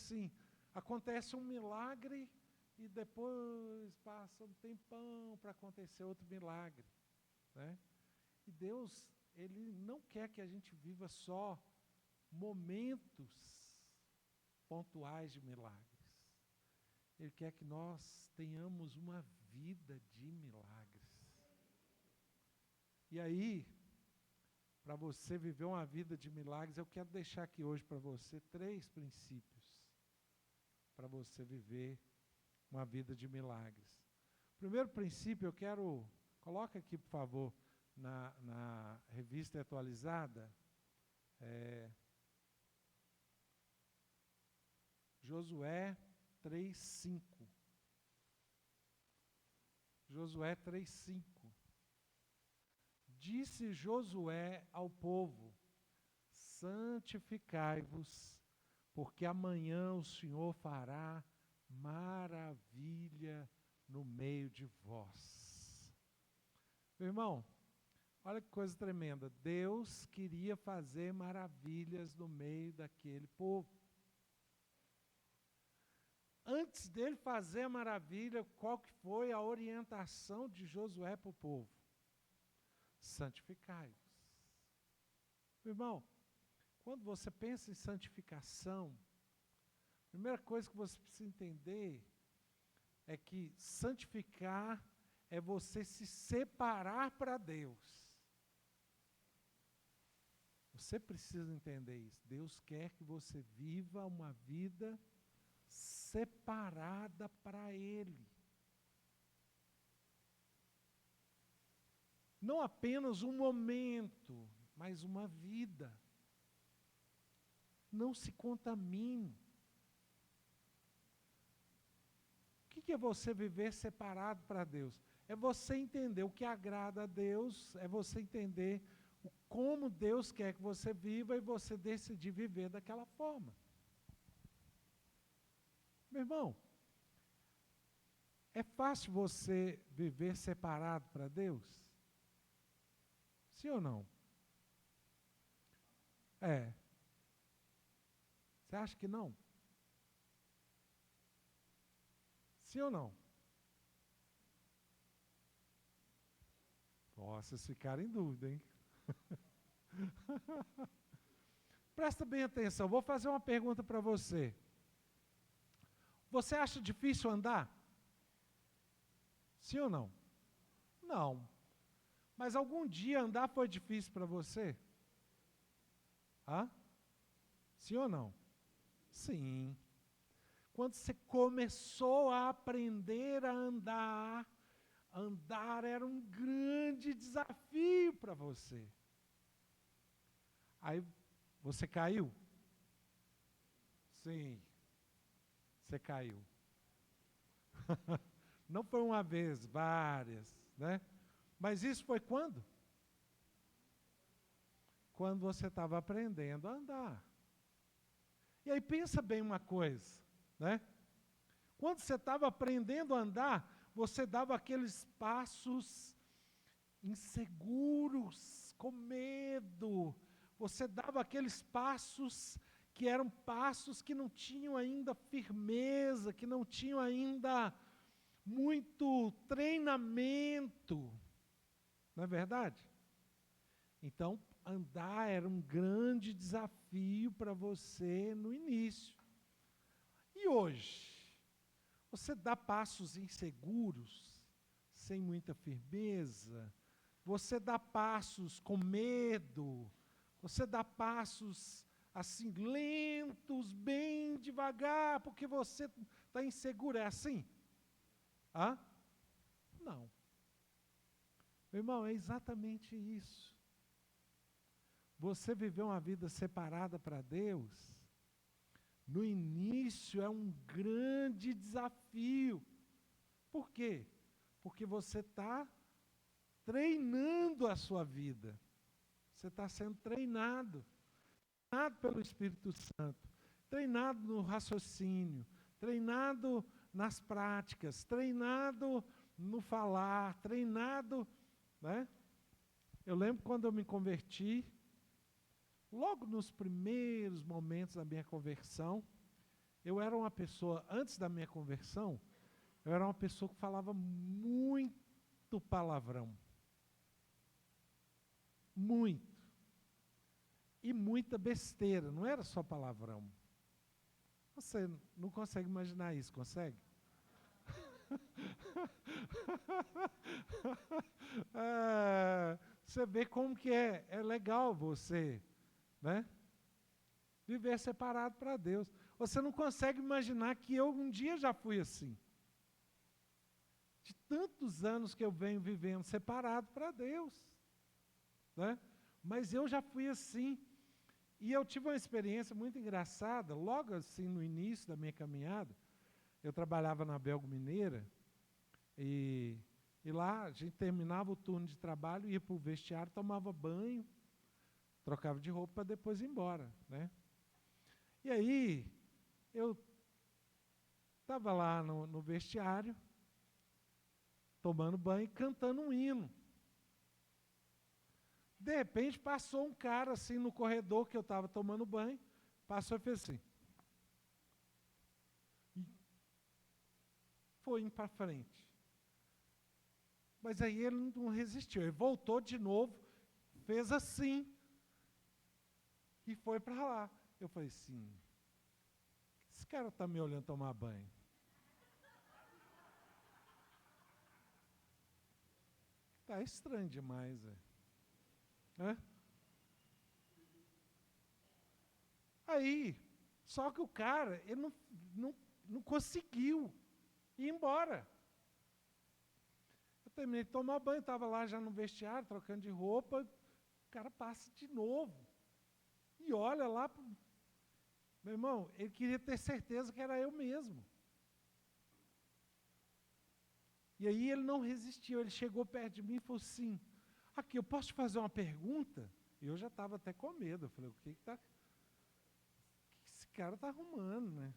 assim, acontece um milagre e depois passa um tempão para acontecer outro milagre, né? E Deus, Ele não quer que a gente viva só momentos pontuais de milagres. Ele quer que nós tenhamos uma vida de milagres. E aí, para você viver uma vida de milagres, eu quero deixar aqui hoje para você 3 princípios para você viver uma vida de milagres. Primeiro princípio, eu quero, coloca aqui por favor, na revista atualizada, Josué 3:5. Josué 3:5. Disse Josué ao povo: santificai-vos, porque amanhã o Senhor fará maravilha no meio de vós. Meu irmão, olha que coisa tremenda. Deus queria fazer maravilhas no meio daquele povo. Antes dele fazer a maravilha, qual que foi a orientação de Josué para o povo? Santificai-vos. Meu irmão, quando você pensa em santificação, a primeira coisa que você precisa entender é que santificar é você se separar para Deus. Você precisa entender isso. Deus quer que você viva uma vida separada para Ele. Não apenas um momento, mas uma vida. Não se contamine. O que é você viver separado para Deus? É você entender o que agrada a Deus, é você entender como Deus quer que você viva e você decidir viver daquela forma. Meu irmão, é fácil você viver separado para Deus? Sim ou não? É. Você acha que não? Sim ou não? Nossa, vocês ficaram em dúvida, hein? Presta bem atenção, vou fazer uma pergunta para você. Você acha difícil andar? Sim ou não? Não. Mas algum dia andar foi difícil para você? Hã? Sim ou não? Sim. Quando você começou a aprender a andar, andar era um grande desafio para você. Aí você caiu? Sim. Você caiu. Não foi uma vez, várias, né? Mas isso foi quando? Quando você estava aprendendo a andar. E aí pensa bem uma coisa, né? Quando você estava aprendendo a andar, você dava aqueles passos inseguros, com medo. Você dava aqueles passos que eram passos que não tinham ainda firmeza, que não tinham ainda muito treinamento. Não é verdade? Então, andar era um grande desafio para você no início. E hoje? Você dá passos inseguros, sem muita firmeza? Você dá passos com medo? Você dá passos assim, lentos, bem devagar, porque você está inseguro? É assim? Hã? Não. Meu irmão, é exatamente isso. Você viver uma vida separada para Deus, no início é um grande desafio. Por quê? Porque você está treinando a sua vida. Você está sendo treinado pelo Espírito Santo, treinado no raciocínio, treinado nas práticas, treinado no falar, treinado, né? Eu lembro quando eu me converti, logo nos primeiros momentos da minha conversão, eu era uma pessoa, antes da minha conversão, eu era uma pessoa que falava muito palavrão. Muito. E muita besteira, não era só palavrão. Você não consegue imaginar isso, consegue? Você vê como que é legal você, né? Viver separado para Deus. Você não consegue imaginar que eu um dia já fui assim. De tantos anos que eu venho vivendo separado para Deus, né? Mas eu já fui assim. E eu tive uma experiência muito engraçada, logo assim no início da minha caminhada. Eu trabalhava na Belgo Mineira, e lá a gente terminava o turno de trabalho, ia para o vestiário, tomava banho, trocava de roupa para depois ir embora, né? E aí, eu estava lá no vestiário, tomando banho e cantando um hino. De repente, passou um cara assim no corredor que eu estava tomando banho, passou e fez assim. E foi indo para frente. Mas aí ele não resistiu, ele voltou de novo, fez assim, e foi para lá. Eu falei assim, esse cara está me olhando tomar banho. Está estranho demais, né? Aí, só que o cara, ele não conseguiu ir embora. Eu terminei de tomar banho, estava lá já no vestiário, trocando de roupa, o cara passa de novo. E olha lá, meu irmão, ele queria ter certeza que era eu mesmo. E aí ele não resistiu, ele chegou perto de mim e falou assim, aqui, eu posso te fazer uma pergunta? E eu já estava até com medo, eu falei, o que esse cara está arrumando, né?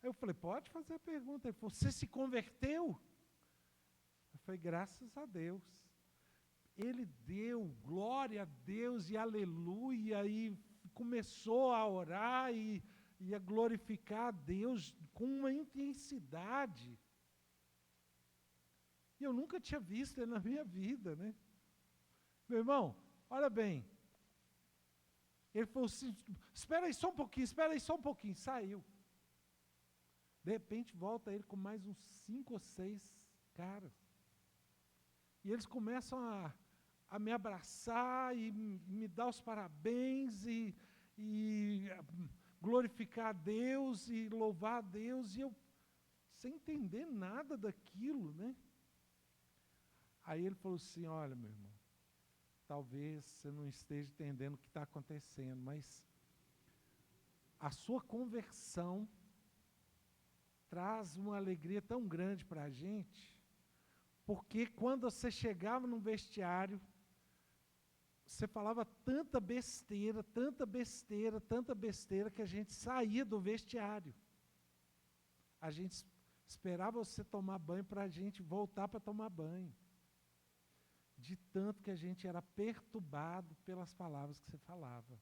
Aí eu falei, pode fazer a pergunta. Ele falou, você se converteu? Eu falei, graças a Deus. Ele deu glória a Deus e aleluia, e começou a orar e a glorificar a Deus com uma intensidade. E eu nunca tinha visto ele na minha vida, né? Meu irmão, olha bem. Ele falou assim, espera aí só um pouquinho, saiu. De repente volta ele com mais uns 5 ou 6 caras. E eles começam a me abraçar e me dar os parabéns e glorificar a Deus e louvar a Deus, e eu sem entender nada daquilo, né? Aí ele falou assim, olha, meu irmão, talvez você não esteja entendendo o que está acontecendo, mas a sua conversão traz uma alegria tão grande para a gente, porque quando você chegava no vestiário, você falava tanta besteira, que a gente saía do vestiário. A gente esperava você tomar banho para a gente voltar para tomar banho. De tanto que a gente era perturbado pelas palavras que você falava.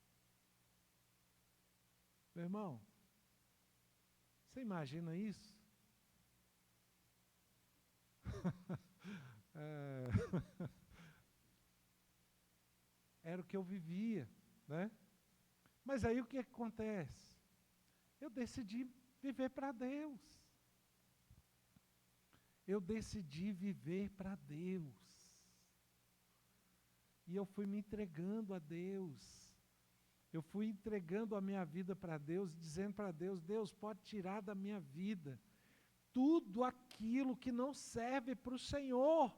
Meu irmão, você imagina isso? Era o que eu vivia, né? Mas aí o que acontece? Eu decidi viver para Deus. Eu decidi viver para Deus. E eu fui me entregando a Deus. Eu fui entregando a minha vida para Deus, dizendo para Deus, Deus, pode tirar da minha vida tudo aquilo que não serve para o Senhor.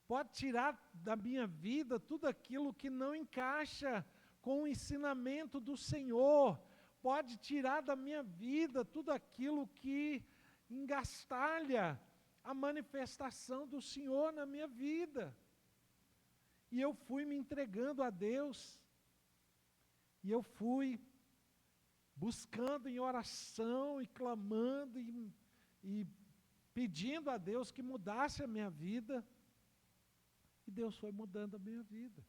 Pode tirar da minha vida tudo aquilo que não encaixa com o ensinamento do Senhor. Pode tirar da minha vida tudo aquilo que engastalha a manifestação do Senhor na minha vida. E eu fui me entregando a Deus. E eu fui buscando em oração e clamando e pedindo a Deus que mudasse a minha vida. E Deus foi mudando a minha vida.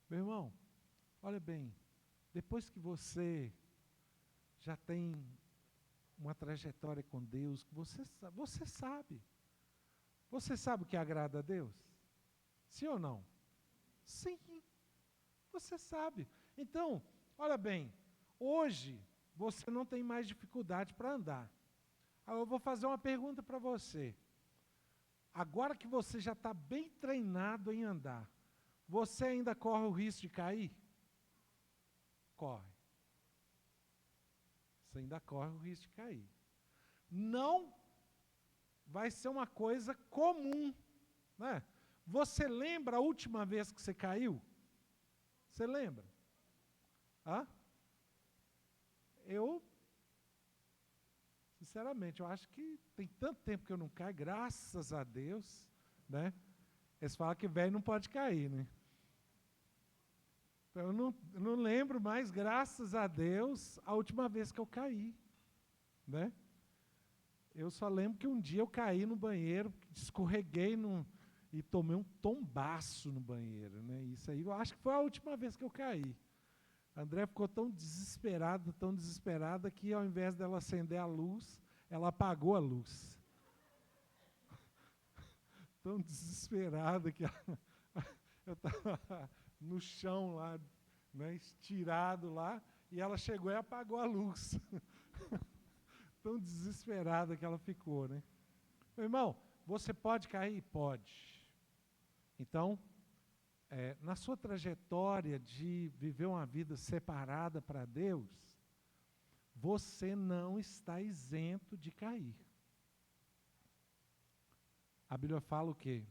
Meu irmão, olha bem, Depois que você já tem uma trajetória com Deus, você sabe. Você sabe o que agrada a Deus? Sim ou não? Sim, você sabe. Então, olha bem, hoje você não tem mais dificuldade para andar. Agora eu vou fazer uma pergunta para você. Agora que você já está bem treinado em andar, você ainda corre o risco de cair? Corre. Você ainda corre o risco de cair. Não vai ser uma coisa comum, né? Você lembra a última vez que você caiu? Você lembra? Hã? Sinceramente, eu acho que tem tanto tempo que eu não caio, graças a Deus, né? Eles falam que velho não pode cair, né? Eu não lembro mais, graças a Deus, a última vez que eu caí, né? Eu só lembro que um dia eu caí no banheiro, escorreguei e tomei um tombaço no banheiro, né? Isso aí eu acho que foi a última vez que eu caí. A André ficou tão desesperada, que ao invés dela acender a luz, ela apagou a luz. Tão desesperada que eu estava no chão lá, né, estirado lá, e ela chegou e apagou a luz. Tão desesperada que ela ficou, né? Meu irmão, você pode cair? Pode. Então, na sua trajetória de viver uma vida separada para Deus, você não está isento de cair. A Bíblia fala o quê?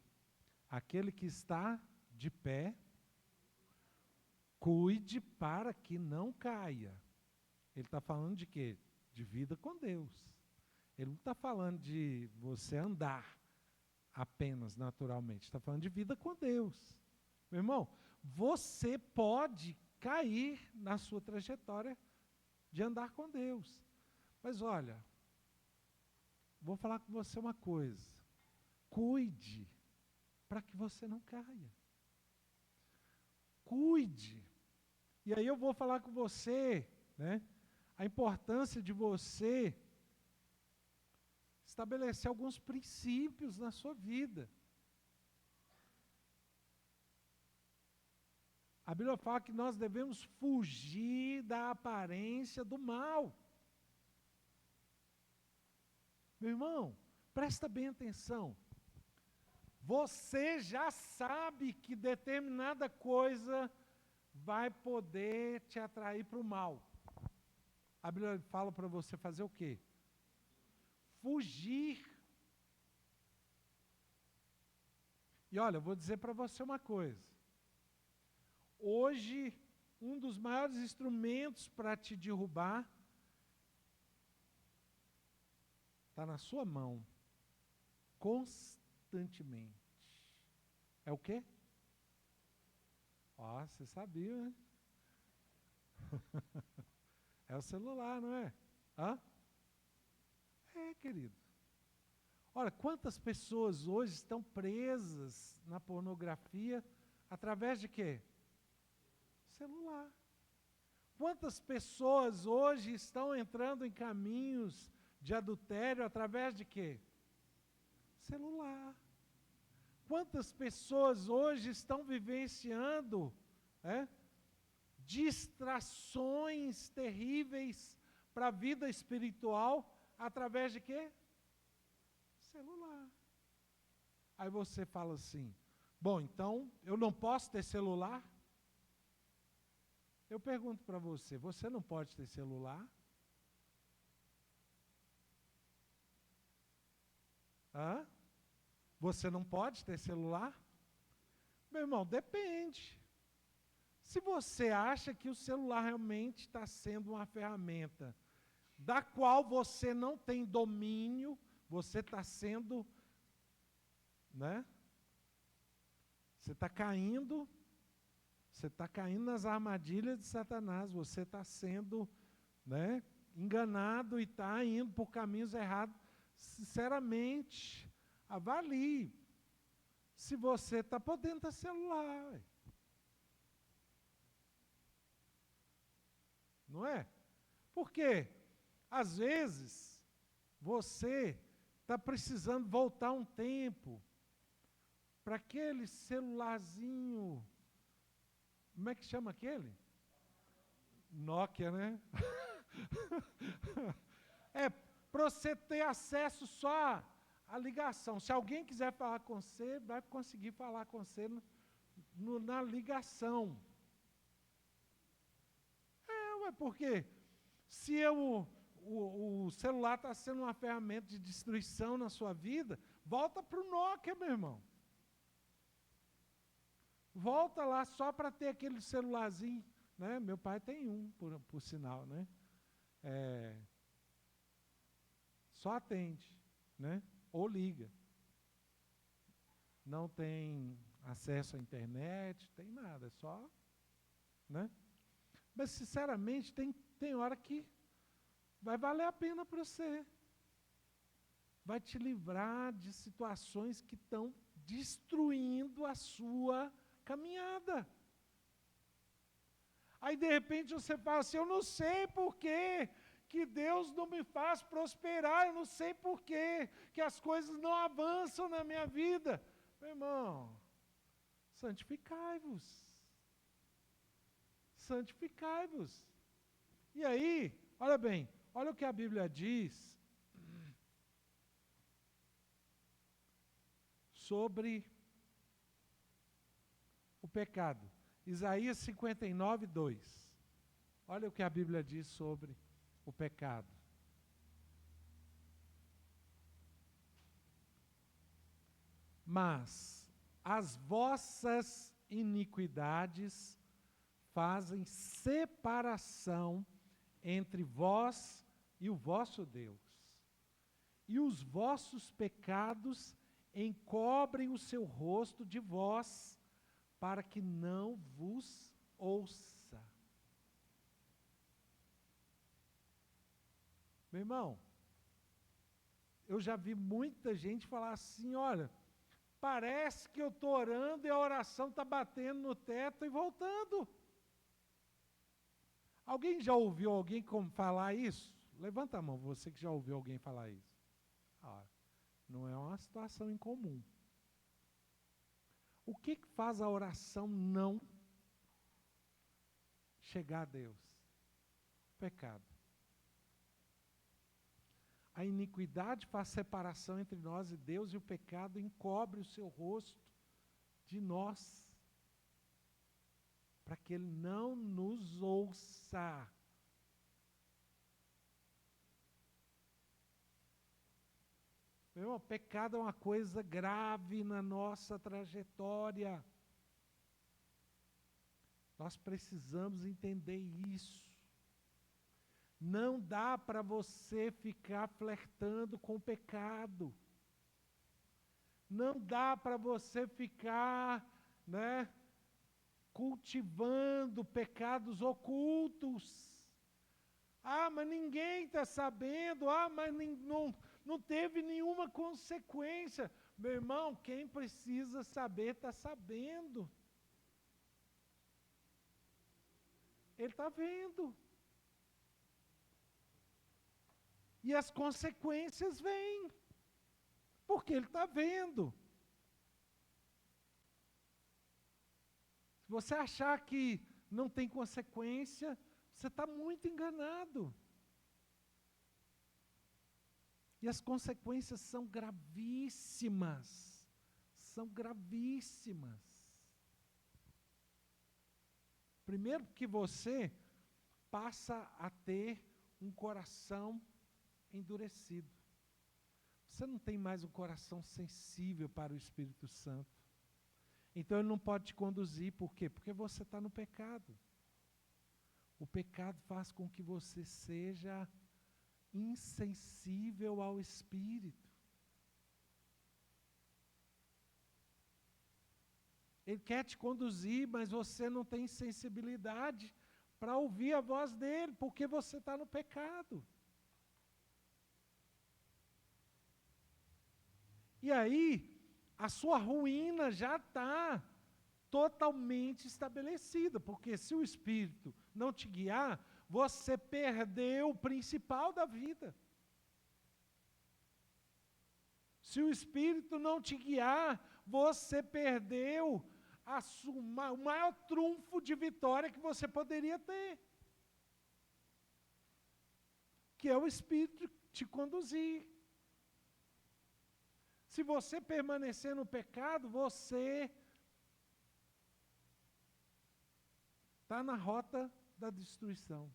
Aquele que está de pé, cuide para que não caia. Ele está falando de quê? De vida com Deus. Ele não está falando de você andar apenas naturalmente. Está falando de vida com Deus. Meu irmão, você pode cair na sua trajetória de andar com Deus. Mas olha, vou falar com você uma coisa. Cuide para que você não caia. Cuide. E aí eu vou falar com você, né, a importância de você estabelecer alguns princípios na sua vida. A Bíblia fala que nós devemos fugir da aparência do mal. Meu irmão, presta bem atenção. Você já sabe que determinada coisa vai poder te atrair para o mal. A Bíblia fala para você fazer o quê? Fugir. E olha, eu vou dizer para você uma coisa. Hoje, um dos maiores instrumentos para te derrubar está na sua mão, constantemente. É o quê? Ó, você sabia, né? É o celular, não é? Hã? É, querido. Olha, quantas pessoas hoje estão presas na pornografia através de quê? Celular. Quantas pessoas hoje estão entrando em caminhos de adultério através de quê? Celular. Quantas pessoas hoje estão vivenciando distrações terríveis para a vida espiritual através de quê? Celular. Aí você fala assim, bom, então eu não posso ter celular? Eu pergunto para você, você não pode ter celular? Hã? Você não pode ter celular? Meu irmão, depende. Se você acha que o celular realmente está sendo uma ferramenta da qual você não tem domínio, você está sendo, né? Você está caindo nas armadilhas de Satanás, você está sendo, né, enganado e está indo por caminhos errados. Sinceramente, avalie se você está podendo ter celular. não é? Por quê? Às vezes, você está precisando voltar um tempo para aquele celularzinho, como é que chama aquele? Nokia, né? É, para você ter acesso só à ligação. Se alguém quiser falar com você, vai conseguir falar com você na ligação. Porque se o celular está sendo uma ferramenta de destruição na sua vida, volta para o Nokia, meu irmão. Volta lá só para ter aquele celularzinho, né? Meu pai tem um, por sinal, né? Só atende, né? Ou liga. Não tem acesso à internet, tem nada, é só, né? Mas, sinceramente, tem hora que vai valer a pena para você. Vai te livrar de situações que estão destruindo a sua caminhada. Aí, de repente, você fala assim, eu não sei por quê que Deus não me faz prosperar, eu não sei por quê que as coisas não avançam na minha vida. Meu irmão, santificai-vos. Santificai-vos. E aí, olha bem, olha o que a Bíblia diz sobre o pecado. Isaías 59, 2. Olha o que a Bíblia diz sobre o pecado. Mas as vossas iniquidades fazem separação entre vós e o vosso Deus. E os vossos pecados encobrem o seu rosto de vós, para que não vos ouça. Meu irmão, eu já vi muita gente falar assim, olha, parece que eu estou orando e a oração está batendo no teto e voltando. Alguém já ouviu alguém falar isso? Levanta a mão, você que já ouviu alguém falar isso. Não é uma situação incomum. O que faz a oração não chegar a Deus? Pecado. A iniquidade faz separação entre nós e Deus, e o pecado encobre o seu rosto de nós, para que Ele não nos ouça. Meu irmão, pecado é uma coisa grave na nossa trajetória. Nós precisamos entender isso. Não dá para você ficar flertando com o pecado. Não dá para você ficar, né, cultivando pecados ocultos. Mas ninguém está sabendo. Mas não teve nenhuma consequência. Meu irmão, quem precisa saber está sabendo. Ele está vendo. E as consequências vêm, porque ele está vendo. Se você achar que não tem consequência, você está muito enganado. E as consequências são gravíssimas. São gravíssimas. Primeiro que você passa a ter um coração endurecido. Você não tem mais um coração sensível para o Espírito Santo. Então ele não pode te conduzir. Por quê? Porque você está no pecado. O pecado faz com que você seja insensível ao Espírito. Ele quer te conduzir, mas você não tem sensibilidade para ouvir a voz dele, porque você está no pecado. E aí, a sua ruína já está totalmente estabelecida, porque se o Espírito não te guiar, você perdeu o principal da vida. Se o Espírito não te guiar, você perdeu o maior trunfo de vitória que você poderia ter, que é o Espírito te conduzir. Se você permanecer no pecado, você está na rota da destruição.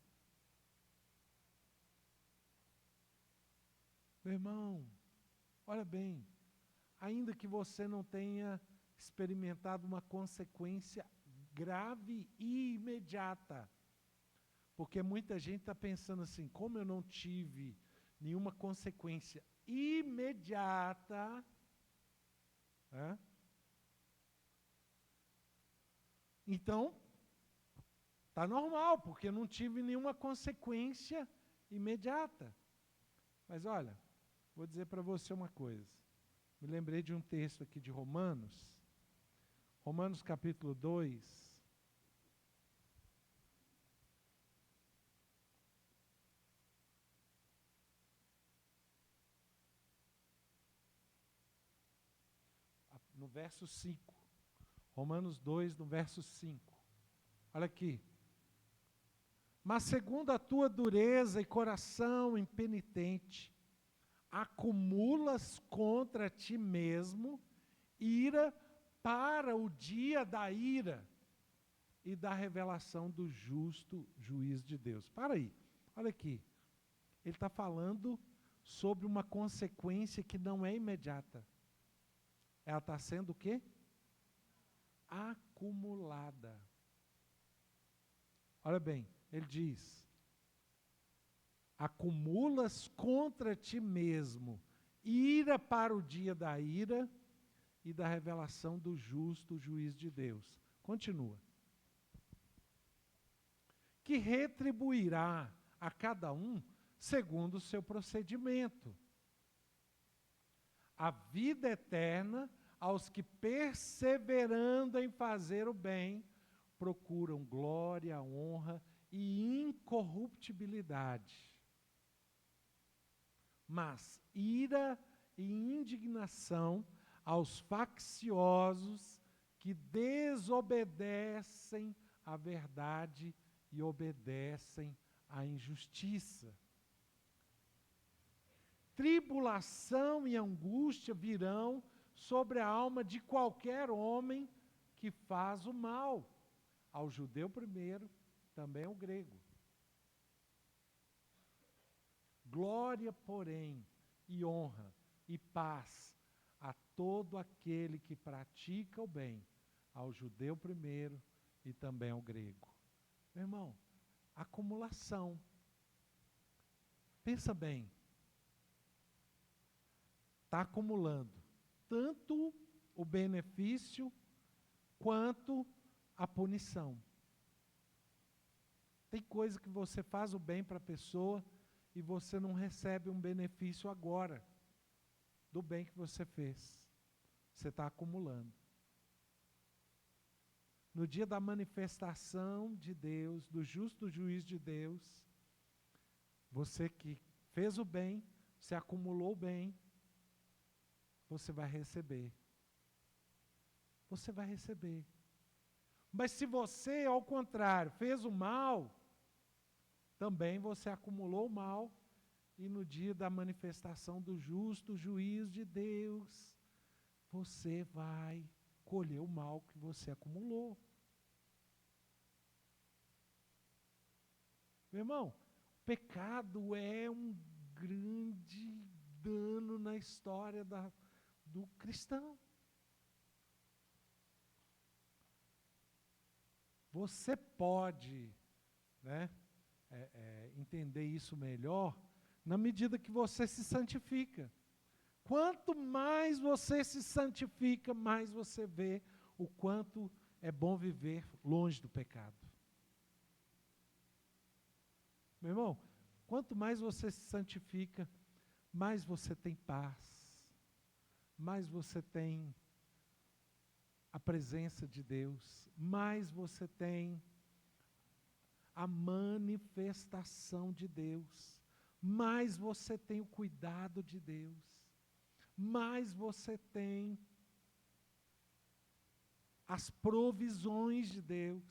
Meu irmão, olha bem, ainda que você não tenha experimentado uma consequência grave e imediata, porque muita gente está pensando assim, como eu não tive nenhuma consequência imediata, então, está normal, porque eu não tive nenhuma consequência imediata. Mas olha, vou dizer para você uma coisa. Me lembrei de um texto aqui de Romanos. Romanos capítulo 2. No verso 5. Romanos 2, no verso 5. Olha aqui. Mas segundo a tua dureza e coração impenitente, acumulas contra ti mesmo ira para o dia da ira e da revelação do justo juiz de Deus. Para aí, olha aqui. Ele está falando sobre uma consequência que não é imediata. Ela está sendo o quê? Acumulada. Olha bem, ele diz: acumulas contra ti mesmo ira para o dia da ira e da revelação do justo juiz de Deus. Continua. Que retribuirá a cada um segundo o seu procedimento. A vida eterna aos que, perseverando em fazer o bem, procuram glória, honra e incorruptibilidade. Mas ira e indignação aos facciosos que desobedecem à verdade e obedecem à injustiça. Tribulação e angústia virão sobre a alma de qualquer homem que faz o mal, ao judeu primeiro, também ao grego. Glória, porém, e honra e paz a todo aquele que pratica o bem, ao judeu primeiro e também ao grego. Meu irmão, acumulação. Pensa bem. Está acumulando tanto o benefício quanto a punição. Tem coisa que você faz o bem para a pessoa e você não recebe um benefício agora do bem que você fez. Você está acumulando. No dia da manifestação de Deus, do justo juiz de Deus, você que fez o bem, você acumulou o bem, você vai receber. Você vai receber. Mas se você, ao contrário, fez o mal, também você acumulou o mal, e no dia da manifestação do justo juiz de Deus, você vai colher o mal que você acumulou. Meu irmão, o pecado é um grande dano na história do cristão. Você pode, entender isso melhor na medida que você se santifica. Quanto mais você se santifica, mais você vê o quanto é bom viver longe do pecado. Meu irmão, quanto mais você se santifica, mais você tem paz, mais você tem a presença de Deus, mais você tem a manifestação de Deus, mais você tem o cuidado de Deus, mais você tem as provisões de Deus,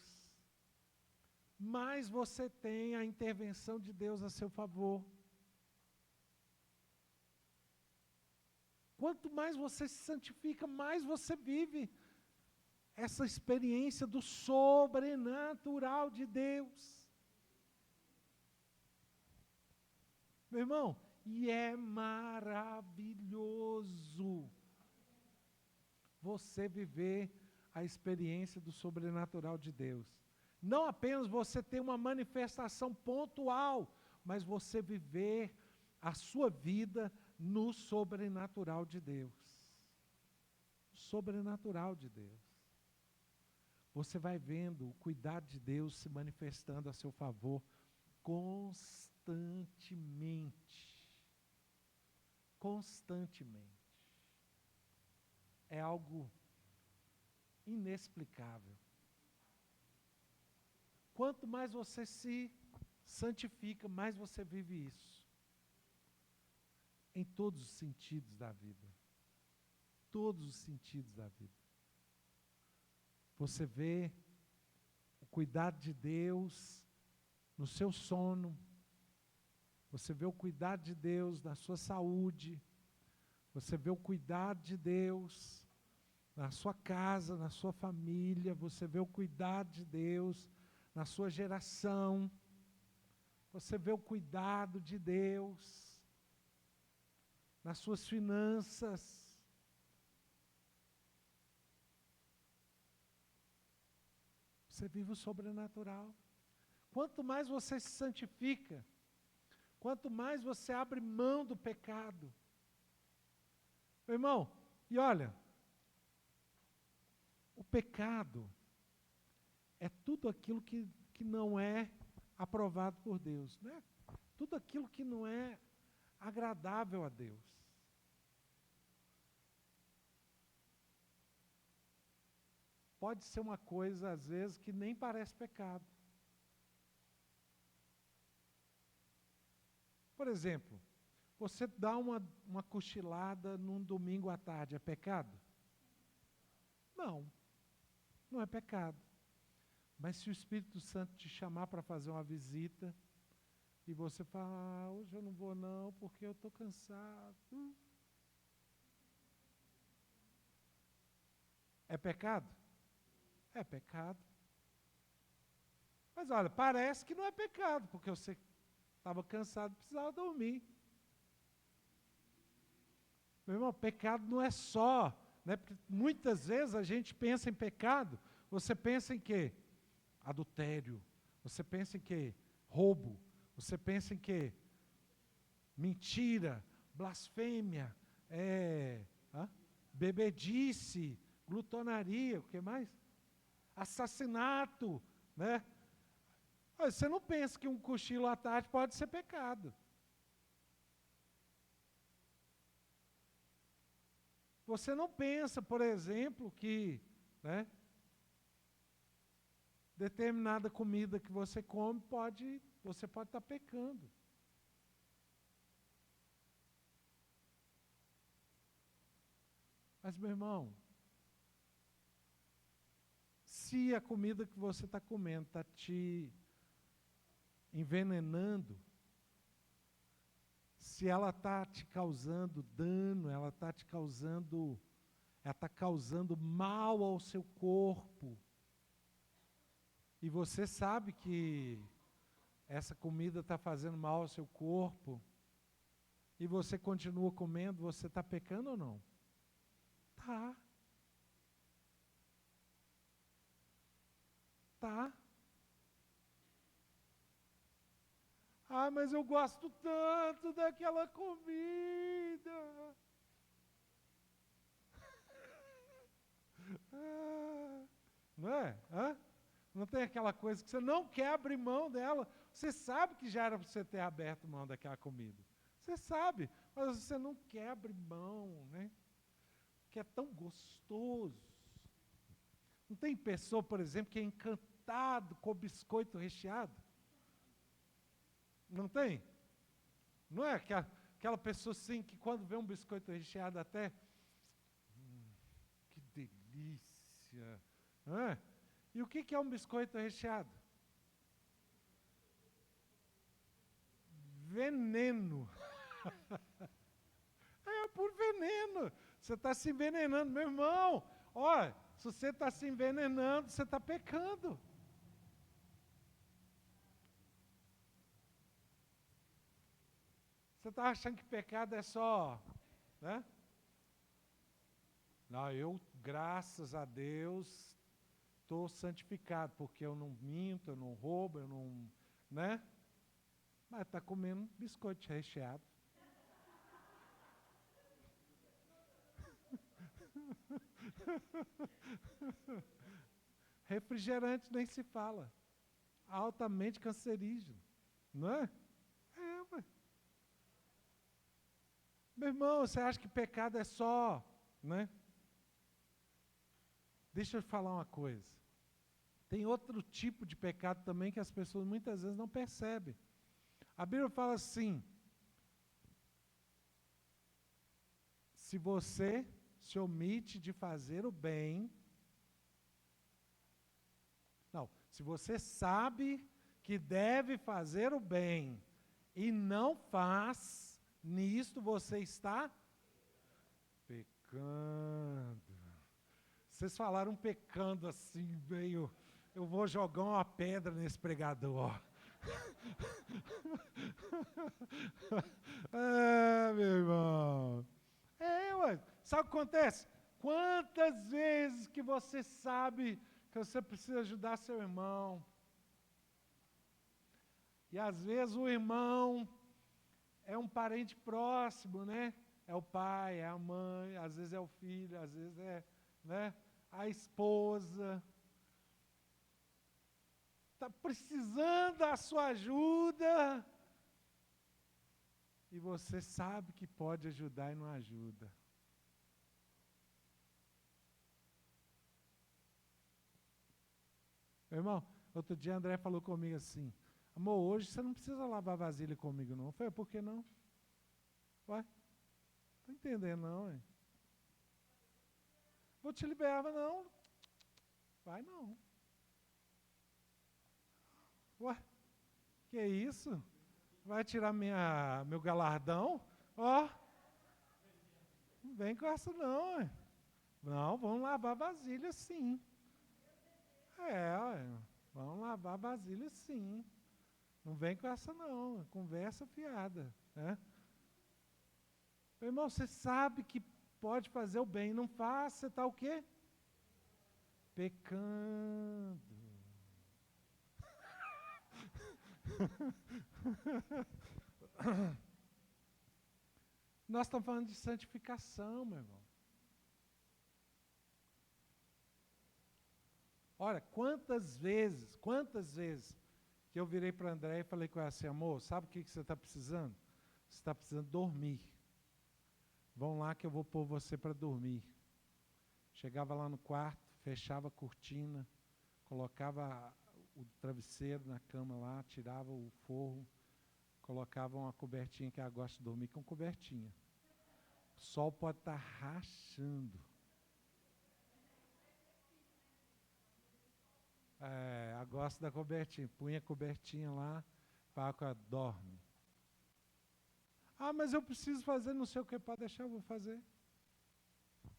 mais você tem a intervenção de Deus a seu favor. Quanto mais você se santifica, mais você vive essa experiência do sobrenatural de Deus. Meu irmão, e é maravilhoso você viver a experiência do sobrenatural de Deus. Não apenas você ter uma manifestação pontual, mas você viver a sua vida no sobrenatural de Deus. Sobrenatural de Deus. Você vai vendo o cuidado de Deus se manifestando a seu favor constantemente. Constantemente. É algo inexplicável. Quanto mais você se santifica, mais você vive isso. Em todos os sentidos da vida. Todos os sentidos da vida. Você vê o cuidado de Deus no seu sono. Você vê o cuidado de Deus na sua saúde. Você vê o cuidado de Deus na sua casa, na sua família. Você vê o cuidado de Deus na sua geração. Você vê o cuidado de Deus nas suas finanças. Você vive o sobrenatural. Quanto mais você se santifica, quanto mais você abre mão do pecado. Meu irmão, e olha, o pecado é tudo aquilo que não é aprovado por Deus, né? Tudo aquilo que não é agradável a Deus. Pode ser uma coisa, às vezes, que nem parece pecado. Por exemplo, você dá uma cochilada num domingo à tarde, é pecado? Não, não é pecado. Mas se o Espírito Santo te chamar para fazer uma visita, e você fala, hoje eu não vou não, porque eu estou cansado. É pecado? É pecado. Mas olha, parece que não é pecado, porque você estava cansado e precisava dormir. Meu irmão, pecado não é só, né? Porque muitas vezes a gente pensa em pecado, você pensa em quê? Adultério. Você pensa em quê? Roubo. Você pensa em quê? Mentira, blasfêmia, bebedice, glutonaria, o que mais? Assassinato, né? Você não pensa que um cochilo à tarde pode ser pecado. Você não pensa, por exemplo, que, né, determinada comida que você come você pode estar pecando. Mas, meu irmão, se a comida que você está comendo está te envenenando, se ela está te causando dano, ela está causando mal ao seu corpo, e você sabe que essa comida está fazendo mal ao seu corpo, e você continua comendo, você está pecando ou não? Tá. Tá. Ah, mas eu gosto tanto daquela comida. Não é? Não tem aquela coisa que você não quer abrir mão dela. Você sabe que já era para você ter aberto mão daquela comida. Você sabe, mas você não quer abrir mão, né? Que é tão gostoso. Não tem pessoa, por exemplo, que é encantado com biscoito recheado? Não tem? Não é aquela pessoa assim que quando vê um biscoito recheado até... que delícia! Não é? E o que é um biscoito recheado? Veneno. É por veneno. Você está se envenenando, meu irmão. Olha, se você está se envenenando, você está pecando. Você está achando que pecado é só, né? Não, eu, graças a Deus, estou santificado, porque eu não minto, eu não roubo, eu não, né? Mas está comendo biscoito recheado. Refrigerante nem se fala. Altamente cancerígeno, não é? Ué. Meu irmão, você acha que pecado é só, né? Deixa eu falar uma coisa. Tem outro tipo de pecado também que as pessoas muitas vezes não percebem. A Bíblia fala assim: se você se omite de fazer o bem, não, se você sabe que deve fazer o bem e não faz, nisto você está pecando. Vocês falaram pecando assim, meio... Eu vou jogar uma pedra nesse pregador. Meu irmão. Ué. Sabe o que acontece? Quantas vezes que você sabe que você precisa ajudar seu irmão? E às vezes o irmão é um parente próximo, né? É o pai, é a mãe, às vezes é o filho, às vezes é, né, a esposa. Está precisando da sua ajuda. E você sabe que pode ajudar e não ajuda. Meu irmão, outro dia André falou comigo assim: amor, hoje você não precisa lavar vasilha comigo não. Eu falei, por que não? Ué, não estou entendendo não, hein? Vou te liberar, não. Vai não. Ué, que isso? Vai tirar meu galardão? Ó, não vem com essa não, hein? Não, vamos lavar vasilha sim. Vamos lavar vasilha sim. Não vem com essa não, conversa fiada, né? Meu irmão, você sabe que pode fazer o bem, não faz, você está o quê? Pecando. Nós estamos falando de santificação, meu irmão. Olha, quantas vezes que eu virei para André e falei com ela assim, amor, sabe o que você está precisando? Você está precisando dormir. Vão lá que eu vou pôr você para dormir. Chegava lá no quarto, fechava a cortina, colocava o travesseiro na cama lá, tirava o forro, colocava uma cobertinha, que ela gosta de dormir com cobertinha. O sol pode estar rachando. Ela gosta da cobertinha, punha a cobertinha lá, Paca dorme. Ah, mas eu preciso fazer não sei o que, pode deixar, eu vou fazer.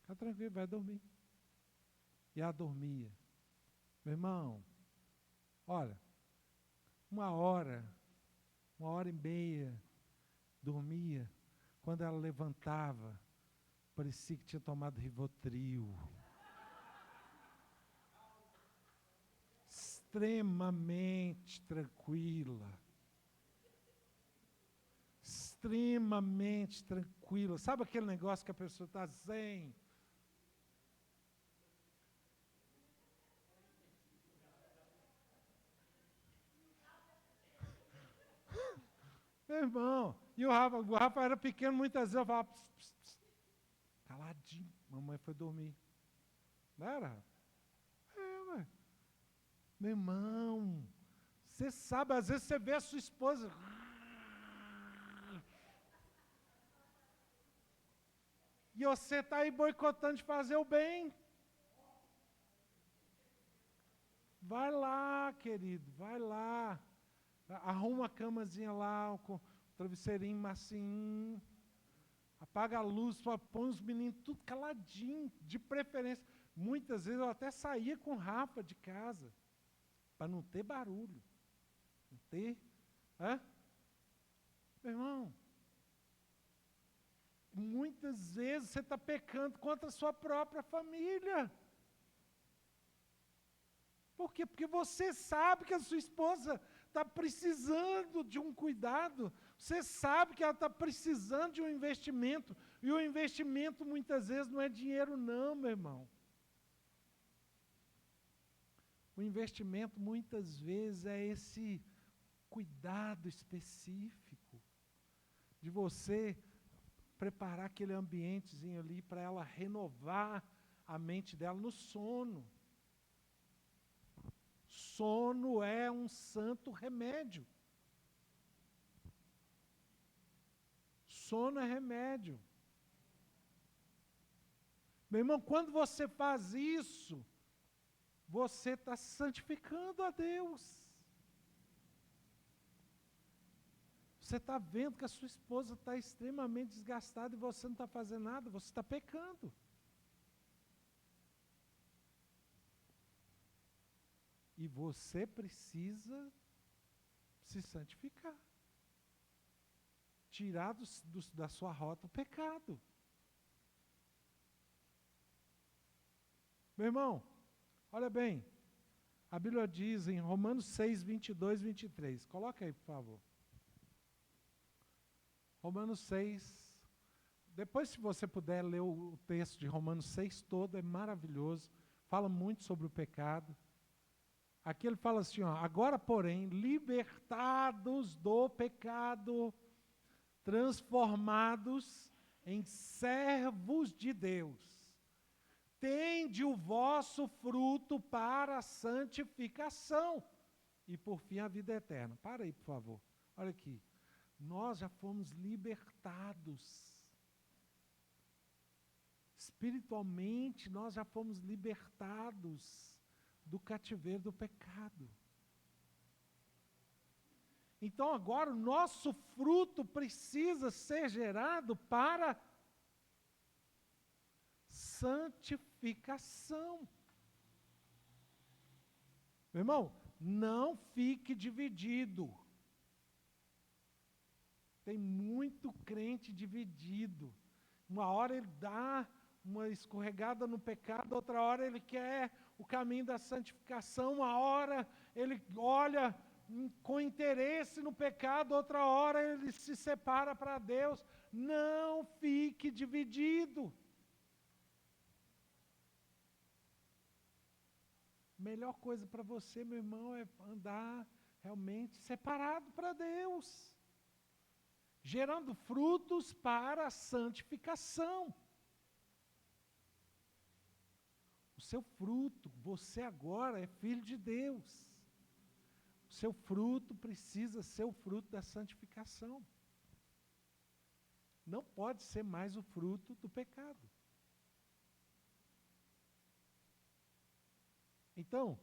Fica tranquilo, vai dormir. E ela dormia. Meu irmão, olha, 1 hora e meia, dormia. Quando ela levantava, parecia que tinha tomado Rivotril. Extremamente tranquila. Extremamente tranquila. Sabe aquele negócio que a pessoa está zen? Meu irmão, e o Rafa era pequeno, muitas vezes eu falava, pss, pss, pss, caladinho, mamãe foi dormir. Não era, Rafa? Ué. Meu irmão, você sabe, às vezes você vê a sua esposa, E você está aí boicotando de fazer o bem. Vai lá, querido, vai lá. Arruma a camazinha lá, com o travesseirinho macinho. Apaga a luz, põe os meninos tudo caladinho, de preferência. Muitas vezes eu até saía com Rafa de casa, para não ter barulho. Não ter. Meu irmão, muitas vezes você está pecando contra a sua própria família. Por quê? Porque você sabe que a sua esposa está precisando de um cuidado, você sabe que ela está precisando de um investimento, e o investimento muitas vezes não é dinheiro não, meu irmão. O investimento muitas vezes é esse cuidado específico, de você preparar aquele ambientezinho ali para ela renovar a mente dela no sono. Sono é um santo remédio. Sono é remédio. Meu irmão, quando você faz isso, você está santificando a Deus. Você está vendo que a sua esposa está extremamente desgastada e você não está fazendo nada, você está pecando. E você precisa se santificar. Tirar da sua rota o pecado. Meu irmão, olha bem, a Bíblia diz em Romanos 6, 22, 23. Coloca aí, por favor. Romanos 6. Depois, se você puder ler o texto de Romanos 6 todo, é maravilhoso. Fala muito sobre o pecado. Aqui ele fala assim, ó, agora, porém, libertados do pecado, transformados em servos de Deus, tende o vosso fruto para a santificação e, por fim, a vida eterna. Para aí, por favor. Olha aqui. Nós já fomos libertados. Espiritualmente, nós já fomos libertados do cativeiro do pecado. Então agora o nosso fruto precisa ser gerado para santificação. Meu irmão, não fique dividido. Tem muito crente dividido. Uma hora ele dá uma escorregada no pecado, outra hora ele quer o caminho da santificação, uma hora ele olha com interesse no pecado, outra hora ele se separa para Deus. Não fique dividido. Melhor coisa para você, meu irmão, é andar realmente separado para Deus, gerando frutos para a santificação. O seu fruto, você agora é filho de Deus. O seu fruto precisa ser o fruto da santificação. Não pode ser mais o fruto do pecado. Então,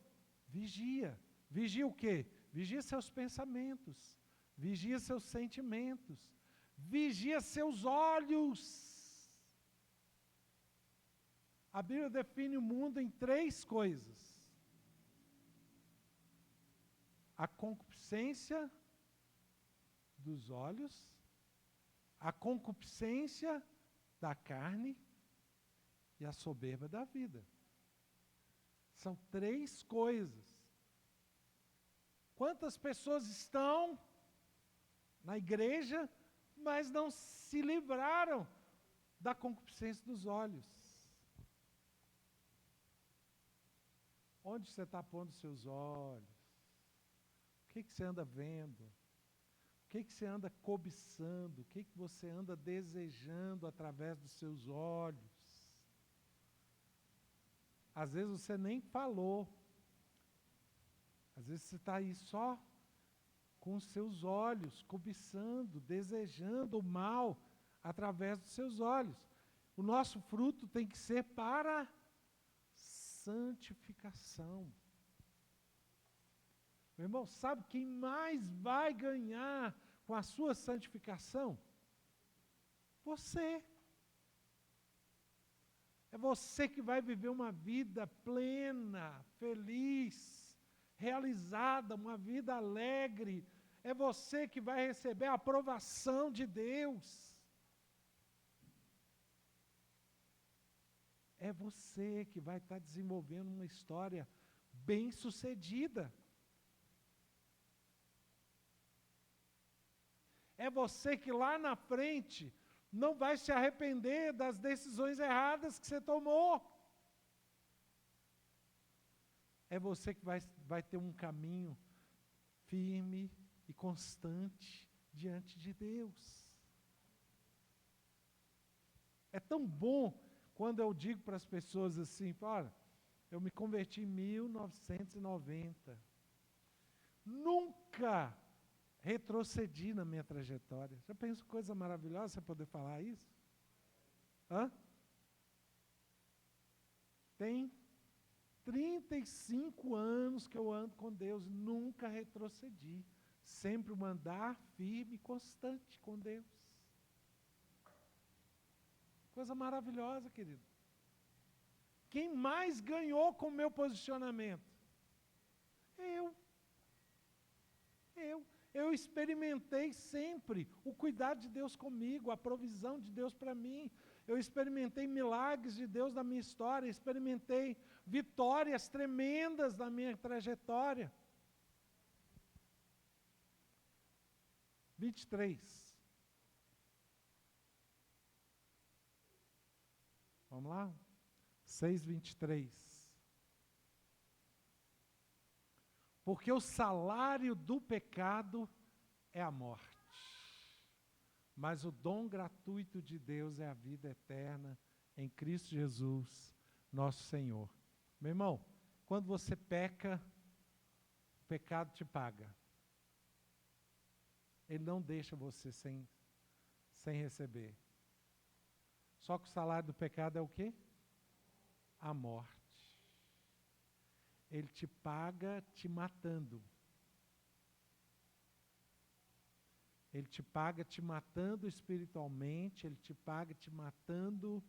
vigia. Vigia o quê? Vigia seus pensamentos. Vigia seus sentimentos. Vigia seus olhos. A Bíblia define o mundo em 3 coisas. A concupiscência dos olhos, a concupiscência da carne e a soberba da vida. São 3 coisas. Quantas pessoas estão na igreja, mas não se livraram da concupiscência dos olhos? Onde você está pondo seus olhos? O que você anda vendo? O que você anda cobiçando? O que você anda desejando através dos seus olhos? Às vezes você nem falou. Às vezes você está aí só com os seus olhos, cobiçando, desejando o mal através dos seus olhos. O nosso fruto tem que ser para santificação. Meu irmão, sabe quem mais vai ganhar com a sua santificação? Você. É você que vai viver uma vida plena, feliz, realizada, uma vida alegre. É você que vai receber a aprovação de Deus. É você que vai estar desenvolvendo uma história bem-sucedida. É você que lá na frente não vai se arrepender das decisões erradas que você tomou. É você que vai ter um caminho firme e constante diante de Deus. É tão bom quando eu digo para as pessoas assim, olha, eu me converti em 1990. Nunca retrocedi na minha trajetória. Já penso coisa maravilhosa você poder falar isso? Hã? Tem 35 anos que eu ando com Deus, nunca retrocedi. Sempre um andar firme e constante com Deus. Coisa maravilhosa, querido. Quem mais ganhou com o meu posicionamento? Eu experimentei sempre o cuidado de Deus comigo, a provisão de Deus para mim. Eu experimentei milagres de Deus na minha história, experimentei vitórias tremendas na minha trajetória. 23. Vamos lá? 6:23. Porque o salário do pecado é a morte, mas o dom gratuito de Deus é a vida eterna em Cristo Jesus, nosso Senhor. Meu irmão, quando você peca, o pecado te paga. Ele não deixa você sem receber. Só que o salário do pecado é o quê? A morte. Ele te paga te matando. Ele te paga te matando espiritualmente, ele te paga te matando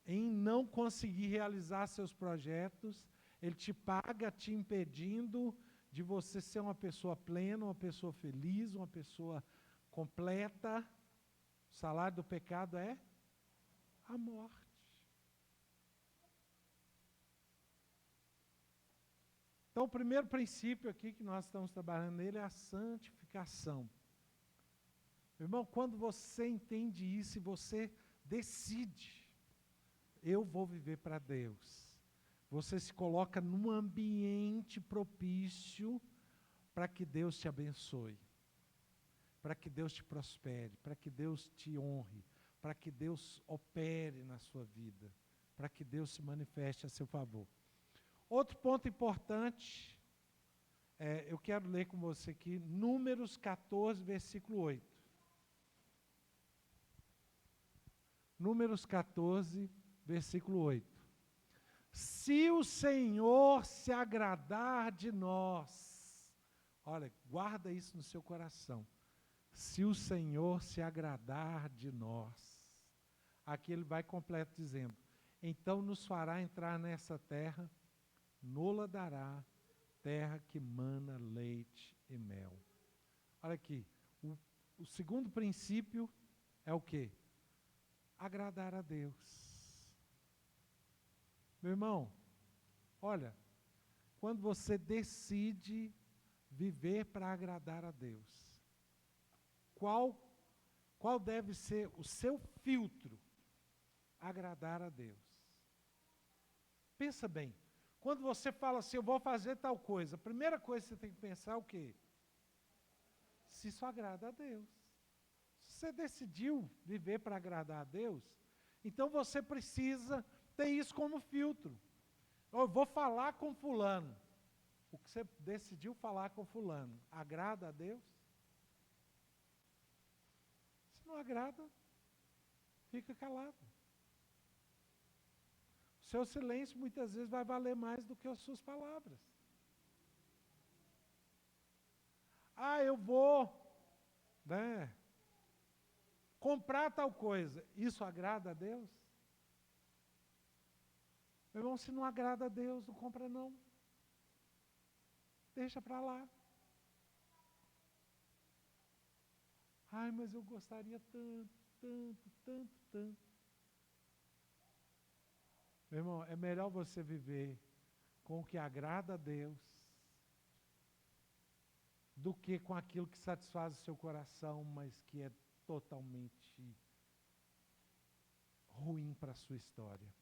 em não conseguir realizar seus projetos, ele te paga te impedindo de você ser uma pessoa plena, uma pessoa feliz, uma pessoa completa. O salário do pecado é a morte. Então, o primeiro princípio aqui que nós estamos trabalhando nele é a santificação. Meu irmão, quando você entende isso e você decide, eu vou viver para Deus, você se coloca num ambiente propício para que Deus te abençoe, para que Deus te prospere, para que Deus te honre, para que Deus opere na sua vida, para que Deus se manifeste a seu favor. Outro ponto importante, eu quero ler com você aqui, Números 14, versículo 8. Números 14, versículo 8. Se o Senhor se agradar de nós, olha, guarda isso no seu coração. Se o Senhor se agradar de nós, aqui ele vai completo dizendo, então nos fará entrar nessa terra, nola dará, terra que mana leite e mel. Olha aqui, o segundo princípio é o quê? Agradar a Deus. Meu irmão, olha, quando você decide viver para agradar a Deus, qual deve ser o seu filtro? Agradar a Deus. Pensa bem, quando você fala assim, eu vou fazer tal coisa, a primeira coisa que você tem que pensar é o quê? Se isso agrada a Deus. Se você decidiu viver para agradar a Deus, então você precisa ter isso como filtro. Eu vou falar com fulano. O que você decidiu falar com fulano, agrada a Deus? Se não agrada, fica calado. Seu silêncio muitas vezes vai valer mais do que as suas palavras. Eu vou, né, comprar tal coisa. Isso agrada a Deus? Meu irmão, se não agrada a Deus, não compra não. Deixa para lá. Mas eu gostaria tanto, tanto, tanto, tanto. Meu irmão, é melhor você viver com o que agrada a Deus do que com aquilo que satisfaz o seu coração, mas que é totalmente ruim para a sua história.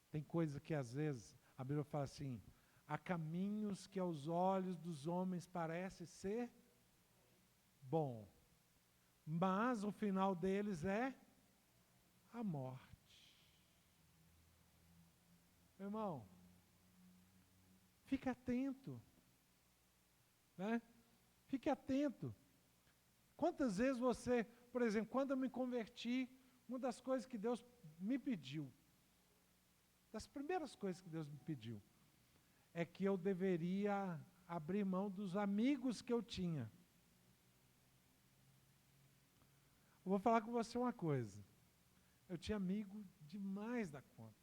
Tem coisa que às vezes a Bíblia fala assim: há caminhos que aos olhos dos homens parece ser bom, mas o final deles é a morte. Meu irmão, fique atento, né? Fique atento. Quantas vezes você, por exemplo, quando eu me converti, uma das coisas que Deus me pediu, das primeiras coisas que Deus me pediu, é que eu deveria abrir mão dos amigos que eu tinha. Eu vou falar com você uma coisa. Eu tinha amigo demais da conta.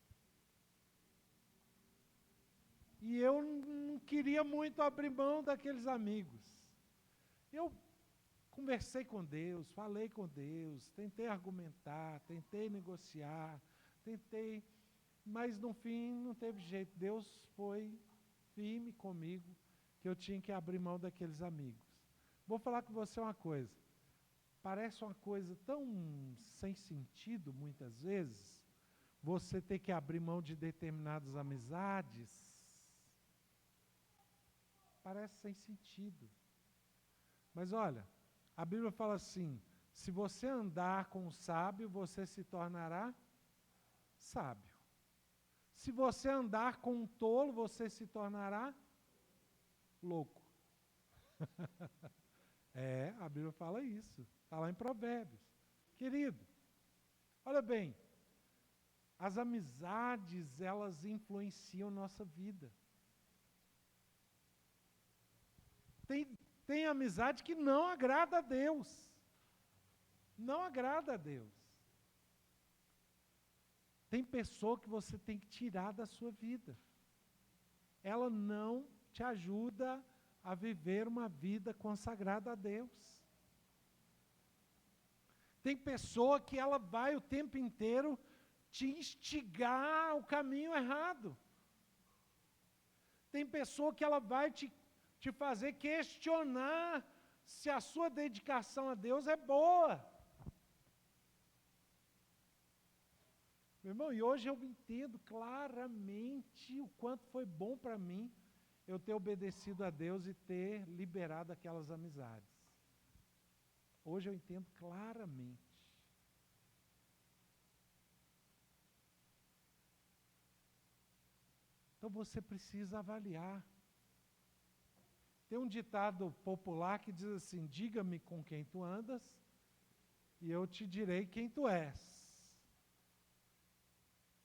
E eu não queria muito abrir mão daqueles amigos. Eu conversei com Deus, falei com Deus, tentei argumentar, tentei negociar, mas no fim não teve jeito. Deus foi firme comigo que eu tinha que abrir mão daqueles amigos. Vou falar com você uma coisa. Parece uma coisa tão sem sentido, muitas vezes, você ter que abrir mão de determinadas amizades. Parece sem sentido. Mas olha, a Bíblia fala assim: se você andar com o sábio, você se tornará sábio. Se você andar com um tolo, você se tornará louco. A Bíblia fala isso. Está lá em Provérbios. Querido, olha bem, as amizades, elas influenciam nossa vida. Tem amizade que não agrada a Deus. Não agrada a Deus. Tem pessoa que você tem que tirar da sua vida. Ela não te ajuda a viver uma vida consagrada a Deus. Tem pessoa que ela vai o tempo inteiro te instigar ao caminho errado. Tem pessoa que ela vai te fazer questionar se a sua dedicação a Deus é boa. Meu irmão, e hoje eu entendo claramente o quanto foi bom para mim eu ter obedecido a Deus e ter liberado aquelas amizades. Hoje eu entendo claramente. Então você precisa avaliar. Tem um ditado popular que diz assim: diga-me com quem tu andas e eu te direi quem tu és.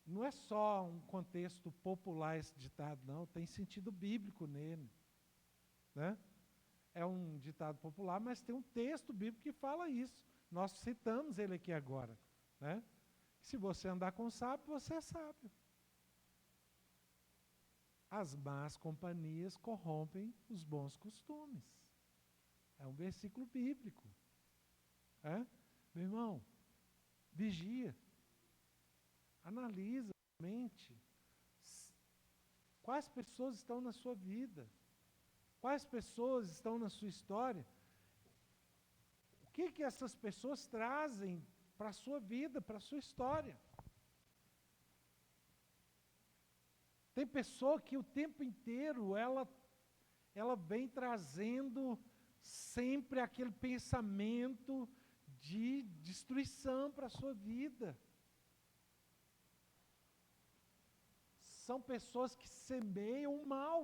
Não é só um contexto popular esse ditado, não, tem sentido bíblico nele, né? É um ditado popular, mas tem um texto bíblico que fala isso. Nós citamos ele aqui agora, né? Se você andar com sábio, você é sábio. As más companhias corrompem os bons costumes. É um versículo bíblico. Meu irmão, vigia. Analisa a mente. Quais pessoas estão na sua vida? Quais pessoas estão na sua história? O que essas pessoas trazem para a sua vida, para a sua história? Tem pessoa que o tempo inteiro ela vem trazendo sempre aquele pensamento de destruição para a sua vida. São pessoas que semeiam o mal.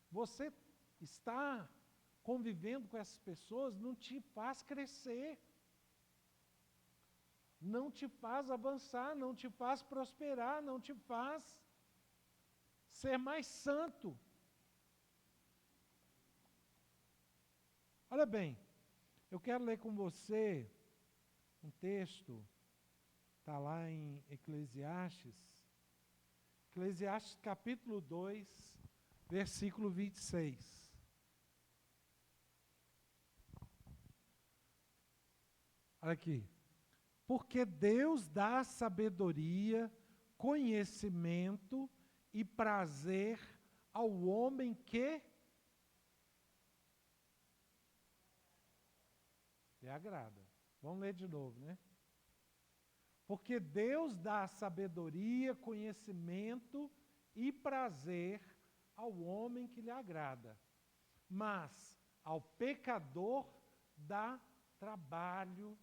Você está convivendo com essas pessoas não te faz crescer. não te faz avançar, não te faz prosperar, não te faz ser mais santo. Olha bem, eu quero ler com você um texto, está lá em Eclesiastes, Eclesiastes capítulo 2, versículo 26. Olha aqui. Porque Deus dá sabedoria, conhecimento e prazer ao homem que lhe agrada. Vamos ler de novo, né? Porque Deus dá sabedoria, conhecimento e prazer ao homem que lhe agrada. Mas ao pecador dá trabalho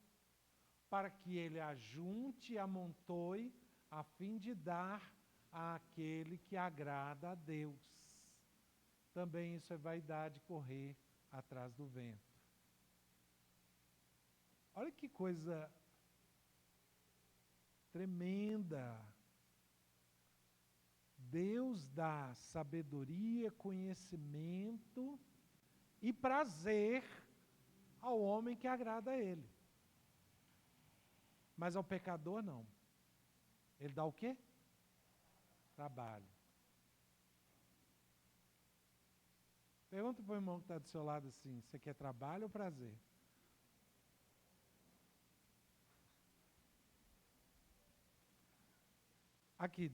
para que ele ajunte e amontoe, a fim de dar àquele que agrada a Deus. Também isso é vaidade, correr atrás do vento. Olha que coisa tremenda. Deus dá sabedoria, conhecimento e prazer ao homem que agrada a Ele. Mas ao pecador não. Ele dá o quê? Trabalho. Pergunta para o irmão que está do seu lado assim, você quer trabalho ou prazer? Aqui,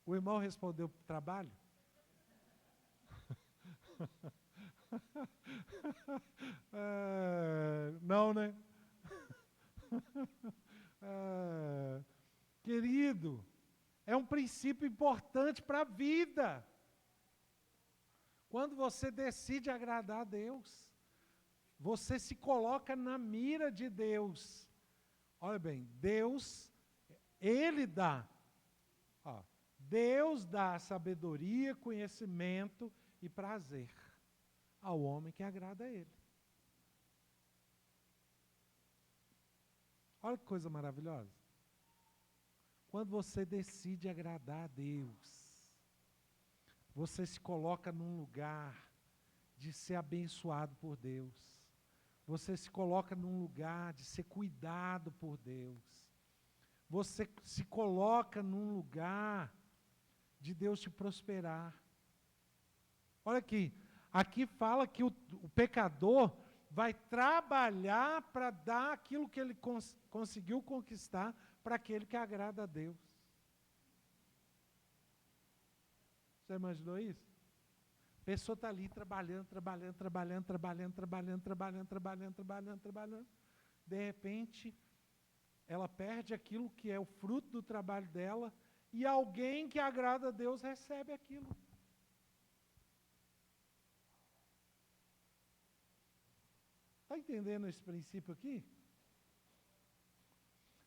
o irmão respondeu trabalho? Não, né? Querido, é um princípio importante para a vida. Quando você decide agradar a Deus, você se coloca na mira de Deus. Olha bem, Deus, Ele dá. Deus dá sabedoria, conhecimento e prazer ao homem que agrada a Ele. Olha que coisa maravilhosa. Quando você decide agradar a Deus, você se coloca num lugar de ser abençoado por Deus. Você se coloca num lugar de ser cuidado por Deus. Você se coloca num lugar de Deus te prosperar. Olha aqui fala que o pecador vai trabalhar para dar aquilo que ele conseguiu conquistar para aquele que agrada a Deus. Você imaginou isso? A pessoa está ali trabalhando. De repente, ela perde aquilo que é o fruto do trabalho dela e alguém que agrada a Deus recebe aquilo. Está entendendo esse princípio aqui?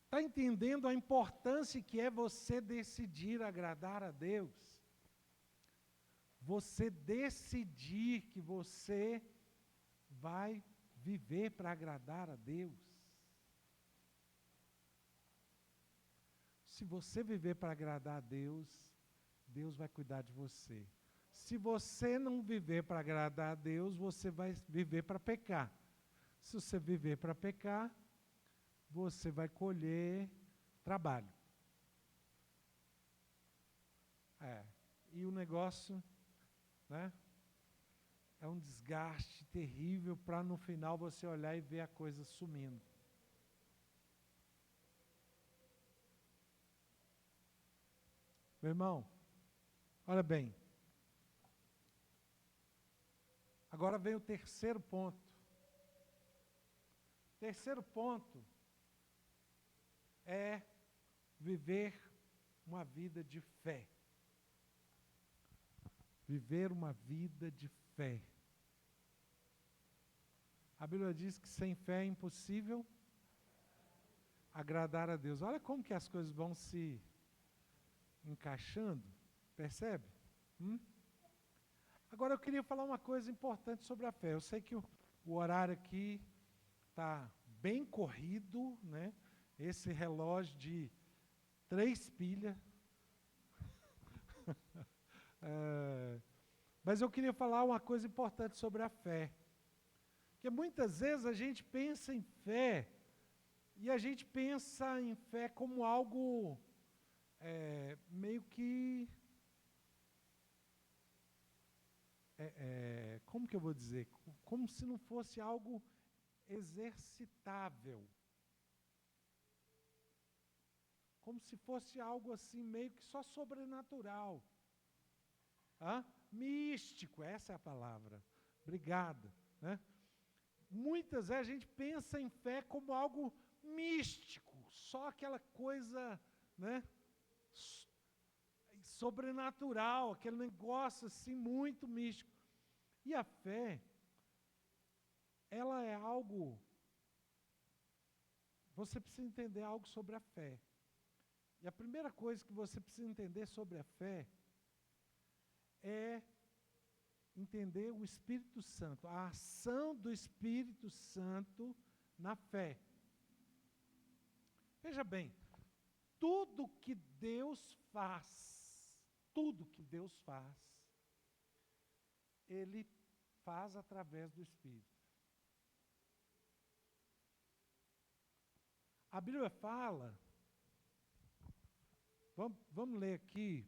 Está entendendo a importância que é você decidir agradar a Deus? Você decidir que você vai viver para agradar a Deus. Se você viver para agradar a Deus, Deus vai cuidar de você. Se você não viver para agradar a Deus, você vai viver para pecar. Se você viver para pecar, você vai colher trabalho. E o negócio, né, é um desgaste terrível para no final você olhar e ver a coisa sumindo. Meu irmão, olha bem. Agora vem o terceiro ponto. Terceiro ponto é viver uma vida de fé. Viver uma vida de fé. A Bíblia diz que sem fé é impossível agradar a Deus. Olha como que as coisas vão se encaixando, percebe? Agora eu queria falar uma coisa importante sobre a fé. Eu sei que o horário aqui está bem corrido, né? esse relógio de 3 pilhas. Mas eu queria falar uma coisa importante sobre a fé. Porque muitas vezes a gente pensa em fé, e a gente pensa em fé como algo meio que... como que eu vou dizer? Como se não fosse algo exercitável. Como se fosse algo assim, meio que só sobrenatural. Místico, essa é a palavra. Obrigado. Né? Muitas vezes a gente pensa em fé como algo místico, só aquela coisa, né, sobrenatural, aquele negócio assim muito místico. E a fé, ela é algo... Você precisa entender algo sobre a fé. E a primeira coisa que você precisa entender sobre a fé é entender o Espírito Santo, a ação do Espírito Santo na fé. Veja bem, tudo que Deus faz, Ele faz através do Espírito. A Bíblia fala, vamos ler aqui,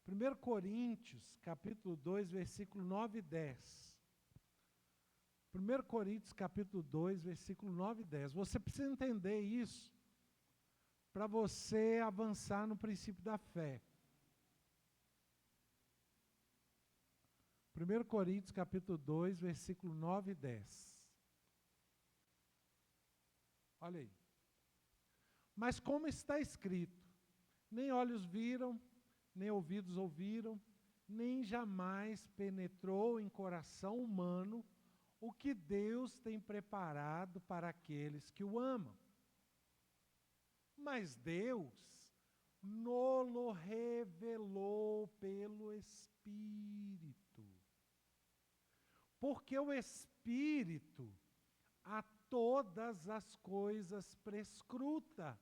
1 Coríntios, capítulo 2, versículo 9 e 10. 1 Coríntios, capítulo 2, versículo 9 e 10. Você precisa entender isso para você avançar no princípio da fé. 1 Coríntios, capítulo 2, versículo 9 e 10. Olha aí. Mas como está escrito, nem olhos viram, nem ouvidos ouviram, nem jamais penetrou em coração humano o que Deus tem preparado para aqueles que o amam. Mas Deus nolo revelou pelo Espírito. Porque o Espírito a todas as coisas prescruta,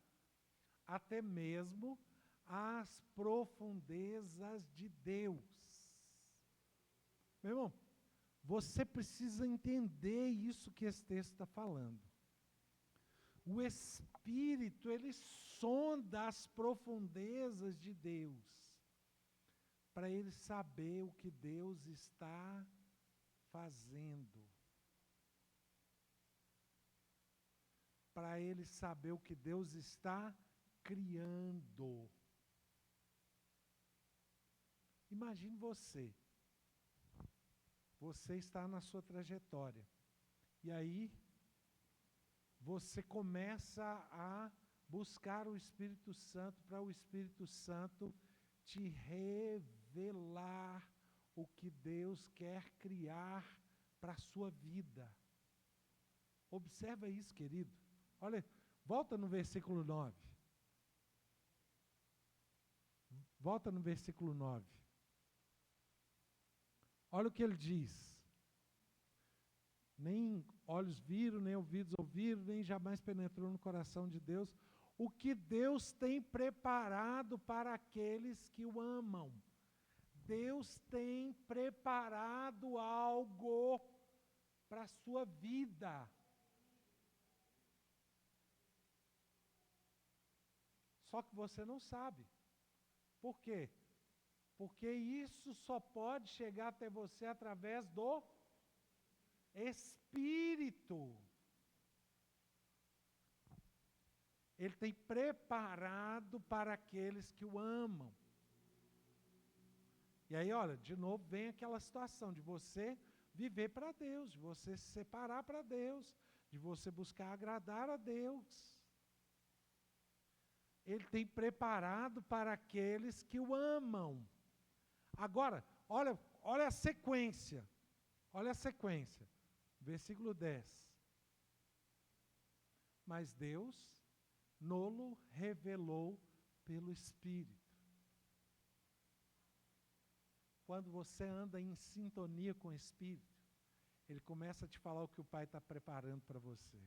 até mesmo as profundezas de Deus. Meu irmão, você precisa entender isso que esse texto está falando. O Espírito, ele sonda as profundezas de Deus, para ele saber o que Deus está fazendo. Para ele saber o que Deus está criando. Imagine você. Você está na sua trajetória. E aí, você começa a buscar o Espírito Santo, para o Espírito Santo te revelar o que Deus quer criar para a sua vida. Observa isso, querido. Olha, volta no versículo 9. Volta no versículo 9. Olha o que ele diz. Nem olhos viram, nem ouvidos ouviram, nem jamais penetrou no coração de Deus o que Deus tem preparado para aqueles que o amam. Deus tem preparado algo para a sua vida. Só que você não sabe. Por quê? Porque isso só pode chegar até você através do Espírito. Ele tem preparado para aqueles que o amam. E aí, olha, de novo vem aquela situação de você viver para Deus, de você se separar para Deus, de você buscar agradar a Deus. Ele tem preparado para aqueles que o amam. Agora, olha a sequência. Olha a sequência. Versículo 10. Mas Deus nolo revelou pelo Espírito. Quando você anda em sintonia com o Espírito, ele começa a te falar o que o Pai está preparando para você.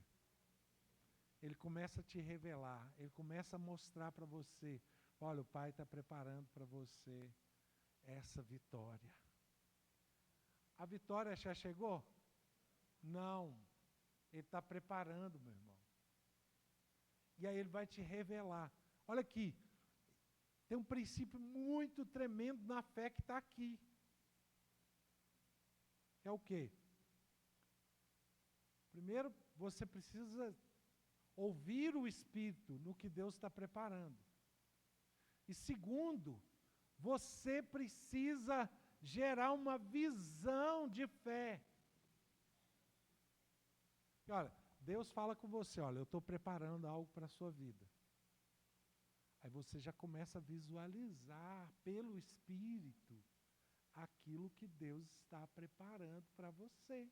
Ele começa a te revelar, ele começa a mostrar para você, olha, o Pai está preparando para você essa vitória. A vitória já chegou? Não. Ele está preparando, meu irmão. E aí ele vai te revelar. Olha aqui, tem um princípio muito tremendo na fé que está aqui. É o quê? Primeiro, você precisa ouvir o Espírito no que Deus está preparando. E segundo, você precisa gerar uma visão de fé. E olha, Deus fala com você, olha, eu estou preparando algo para a sua vida. Aí você já começa a visualizar pelo Espírito aquilo que Deus está preparando para você.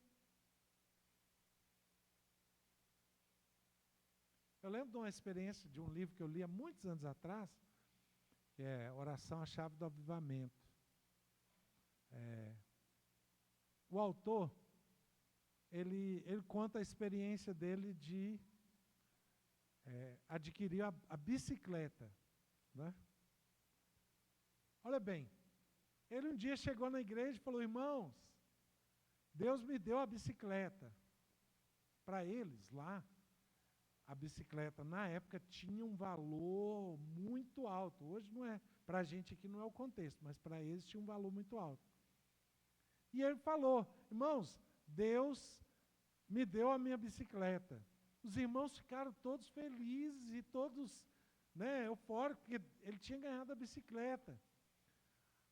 Eu lembro de uma experiência de um livro que eu li há muitos anos atrás, que é Oração, a Chave do Avivamento. O autor, ele conta a experiência dele de adquirir a bicicleta. Né? Olha bem, ele um dia chegou na igreja e falou, irmãos, Deus me deu a bicicleta. Para eles lá, a bicicleta na época tinha um valor muito alto. Hoje não é, para a gente aqui não é o contexto, mas para eles tinha um valor muito alto. E ele falou, irmãos, Deus me deu a minha bicicleta. Os irmãos ficaram todos felizes e todos, eufóricos, porque ele tinha ganhado a bicicleta.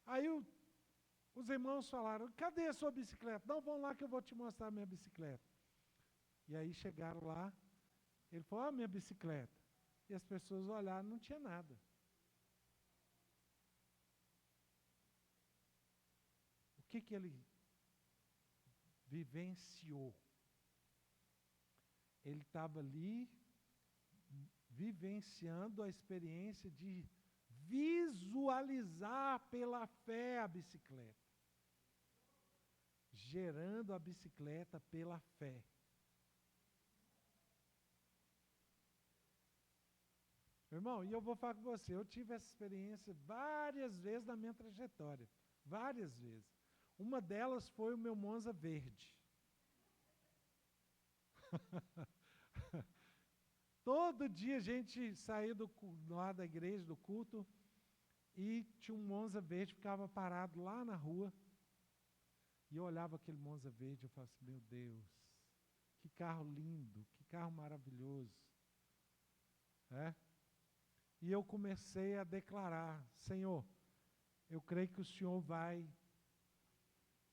Aí os irmãos falaram, cadê a sua bicicleta? Não, vão lá que eu vou te mostrar a minha bicicleta. E aí chegaram lá, ele falou, minha bicicleta. E as pessoas olharam, não tinha nada. O que ele vivenciou? Ele estava ali vivenciando a experiência de visualizar pela fé a bicicleta. Gerando a bicicleta pela fé. Irmão, e eu vou falar com você, eu tive essa experiência várias vezes na minha trajetória. Várias vezes. Uma delas foi o meu Monza verde. Todo dia a gente saía lá da igreja, do culto, e tinha um Monza verde, ficava parado lá na rua, e eu olhava aquele Monza verde, eu falava assim, meu Deus, que carro lindo, que carro maravilhoso. E eu comecei a declarar, Senhor, eu creio que o Senhor vai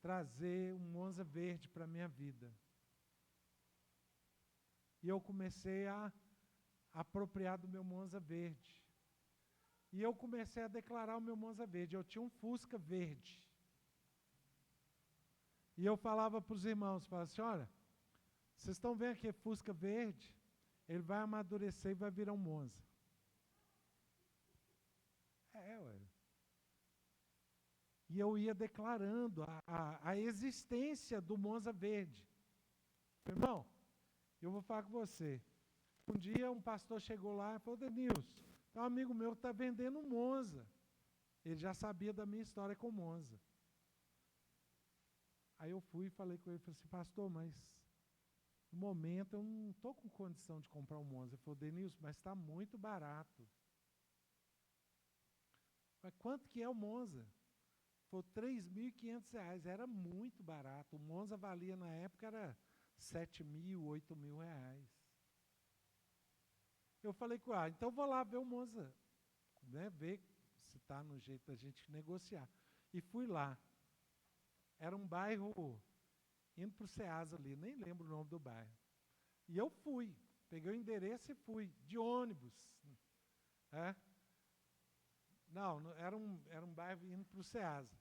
trazer um Monza verde para a minha vida. E eu comecei a apropriar do meu Monza verde. E eu comecei a declarar o meu Monza verde. Eu tinha um Fusca verde. E eu falava para os irmãos, falava assim, olha, vocês estão vendo aqui Fusca verde? Ele vai amadurecer e vai virar um Monza. Ué. E eu ia declarando a existência do Monza verde. Irmão, eu vou falar com você. Um dia um pastor chegou lá e falou, Denilson, um amigo meu está vendendo um Monza. Ele já sabia da minha história com o Monza. Aí eu fui e falei com ele, falei assim, pastor, mas no momento eu não estou com condição de comprar um Monza. Ele falou, Denilson, mas está muito barato. Mas quanto que é o Monza? Foi R$3.500, era muito barato. O Monza valia na época, era R$7.000, R$8.000. Eu falei com ele, então vou lá ver o Monza, ver se está no jeito da gente negociar. E fui lá. Era um bairro indo para o Ceasa ali, nem lembro o nome do bairro. E eu fui, peguei o endereço e fui, de ônibus. Não, era um bairro indo para o Ceasa.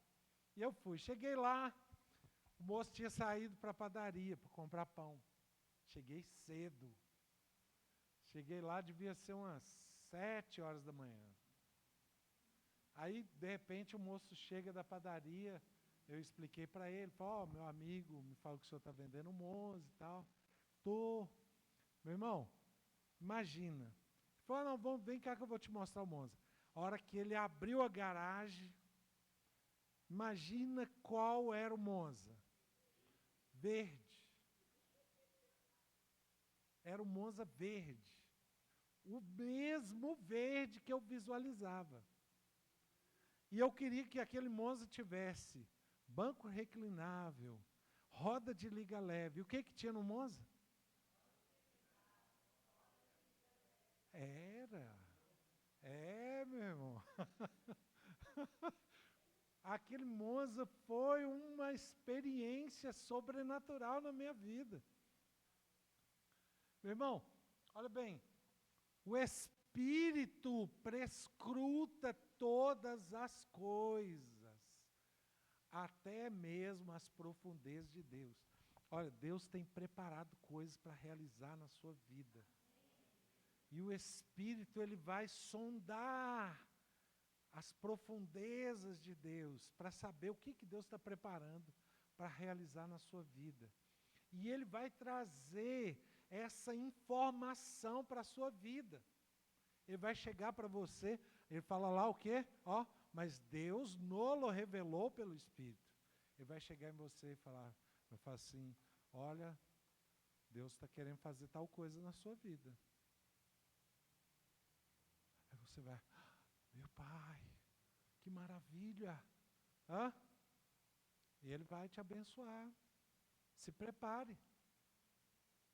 E eu fui, cheguei lá, o moço tinha saído para a padaria para comprar pão. Cheguei cedo. Cheguei lá, devia ser umas 7 horas da manhã. Aí, de repente, o moço chega da padaria, eu expliquei para ele, falou, meu amigo me falou que o senhor está vendendo um Monza e tal. Tô. Meu irmão, Imagina. Ele falou, não, vem cá que eu vou te mostrar o Monza. A hora que ele abriu a garagem, imagina qual era o Monza. Verde. Era o Monza verde. O mesmo verde que eu visualizava. E eu queria que aquele Monza tivesse banco reclinável, roda de liga leve. O que tinha no Monza? Meu irmão. Aquele Monza foi uma experiência sobrenatural na minha vida. Meu irmão, olha bem, o Espírito prescruta todas as coisas, até mesmo as profundezas de Deus. Olha, Deus tem preparado coisas para realizar na sua vida. E o Espírito, ele vai sondar as profundezas de Deus, para saber o que Deus está preparando para realizar na sua vida. E ele vai trazer essa informação para a sua vida. Ele vai chegar para você, ele fala lá o quê? Mas Deus nolo revelou pelo Espírito. Ele vai chegar em você e falar assim, olha, Deus está querendo fazer tal coisa na sua vida. Aí você vai, meu Pai, que maravilha. E Ele vai te abençoar. Se prepare.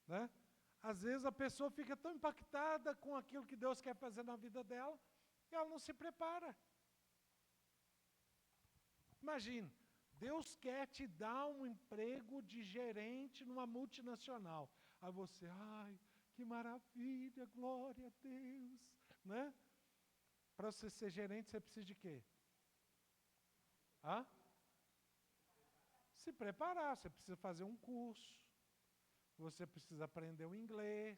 Né? Às vezes a pessoa fica tão impactada com aquilo que Deus quer fazer na vida dela, e ela não se prepara. Imagine, Deus quer te dar um emprego de gerente numa multinacional. Aí você, que maravilha, glória a Deus. Né? Para você ser gerente, você precisa de quê? Se preparar, você precisa fazer um curso, você precisa aprender o inglês,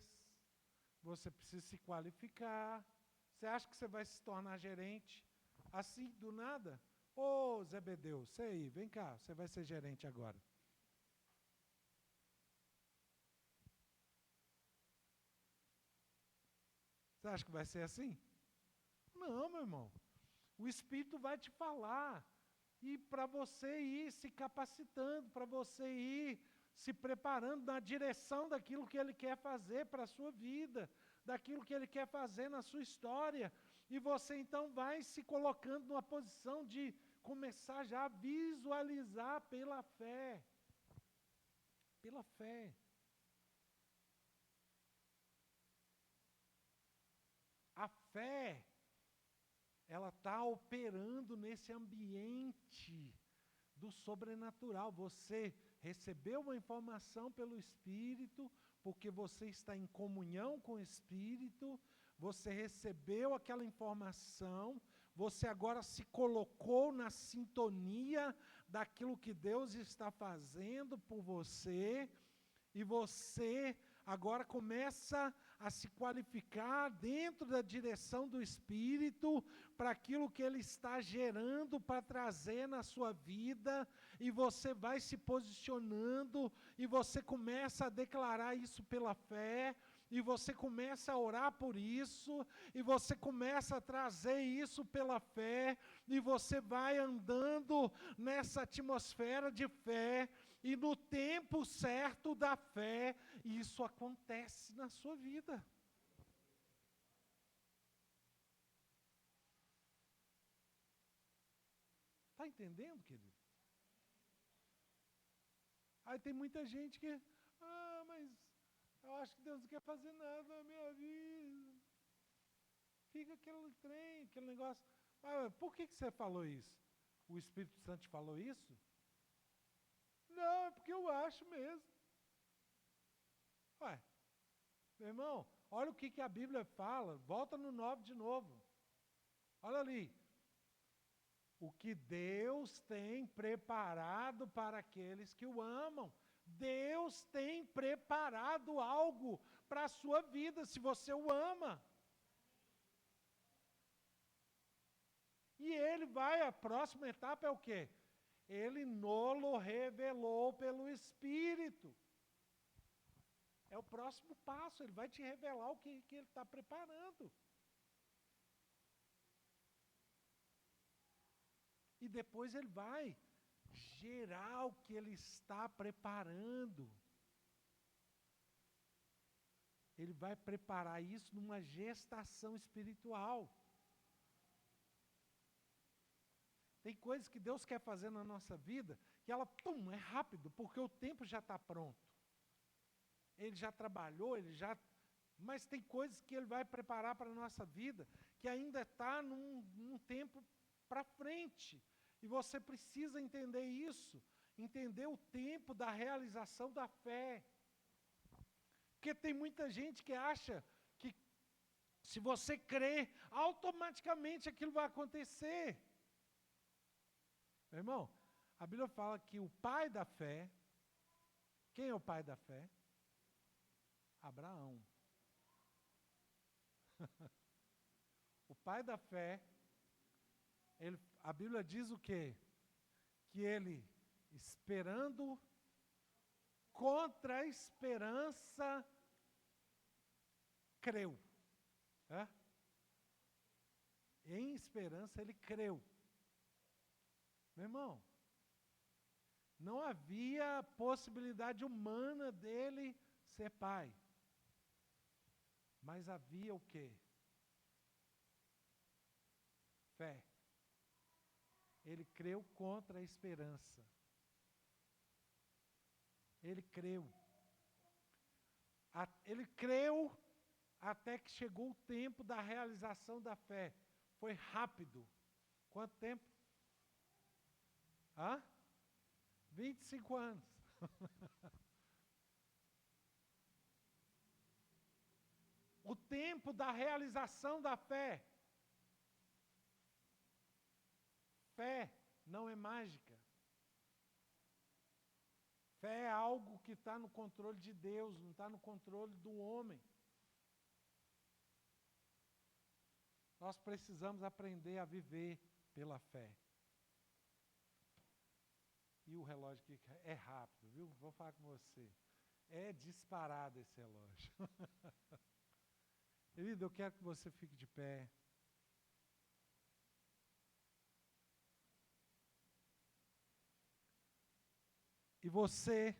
você precisa se qualificar. Você acha que você vai se tornar gerente assim, do nada? Ô, Zebedeu, você aí, vem cá, você vai ser gerente agora. Você acha que vai ser assim? Não, meu irmão. O Espírito vai te falar. E para você ir se capacitando, para você ir se preparando na direção daquilo que Ele quer fazer para a sua vida, daquilo que Ele quer fazer na sua história. E você então vai se colocando numa posição de começar já a visualizar pela fé. Pela fé. A fé, ela está operando nesse ambiente do sobrenatural. Você recebeu uma informação pelo Espírito, porque você está em comunhão com o Espírito, você recebeu aquela informação, você agora se colocou na sintonia daquilo que Deus está fazendo por você, e você agora começa a se qualificar dentro da direção do Espírito para aquilo que Ele está gerando para trazer na sua vida, e você vai se posicionando, e você começa a declarar isso pela fé, e você começa a orar por isso, e você começa a trazer isso pela fé, e você vai andando nessa atmosfera de fé, e no tempo certo da fé, isso acontece na sua vida. Está entendendo, querido? Aí tem muita gente que, mas eu acho que Deus não quer fazer nada na minha vida. Fica aquele trem, aquele negócio. Por que você falou isso? O Espírito Santo te falou isso? Não, é porque eu acho mesmo. Meu irmão, olha o que a Bíblia fala. Volta no 9 de novo. Olha ali. O que Deus tem preparado para aqueles que o amam. Deus tem preparado algo para a sua vida, se você o ama. E Ele vai, a próxima etapa é o quê? Ele nolo revelou pelo Espírito. É o próximo passo, ele vai te revelar o que ele está preparando. E depois ele vai gerar o que ele está preparando. Ele vai preparar isso numa gestação espiritual. Tem coisas que Deus quer fazer na nossa vida, que ela, é rápido, porque o tempo já está pronto. Ele já trabalhou, mas tem coisas que Ele vai preparar para a nossa vida, que ainda está num tempo para frente. E você precisa entender isso, entender o tempo da realização da fé. Porque tem muita gente que acha que se você crer, automaticamente aquilo vai acontecer. Meu irmão, a Bíblia fala que o pai da fé, quem é o pai da fé? Abraão. O pai da fé, a Bíblia diz o quê? Que ele, esperando contra a esperança, creu. É? Em esperança ele creu. Meu irmão, não havia possibilidade humana dele ser pai. Mas havia o quê? Fé. Ele creu contra a esperança. Ele creu. Ele creu até que chegou o tempo da realização da fé. Foi rápido. Quanto tempo? 25 anos. O tempo da realização da fé. Fé não é mágica. Fé é algo que está no controle de Deus, não está no controle do homem. Nós precisamos aprender a viver pela fé. E o relógio aqui é rápido, viu? Vou falar com você. É disparado esse relógio. Querido, eu quero que você fique de pé. E você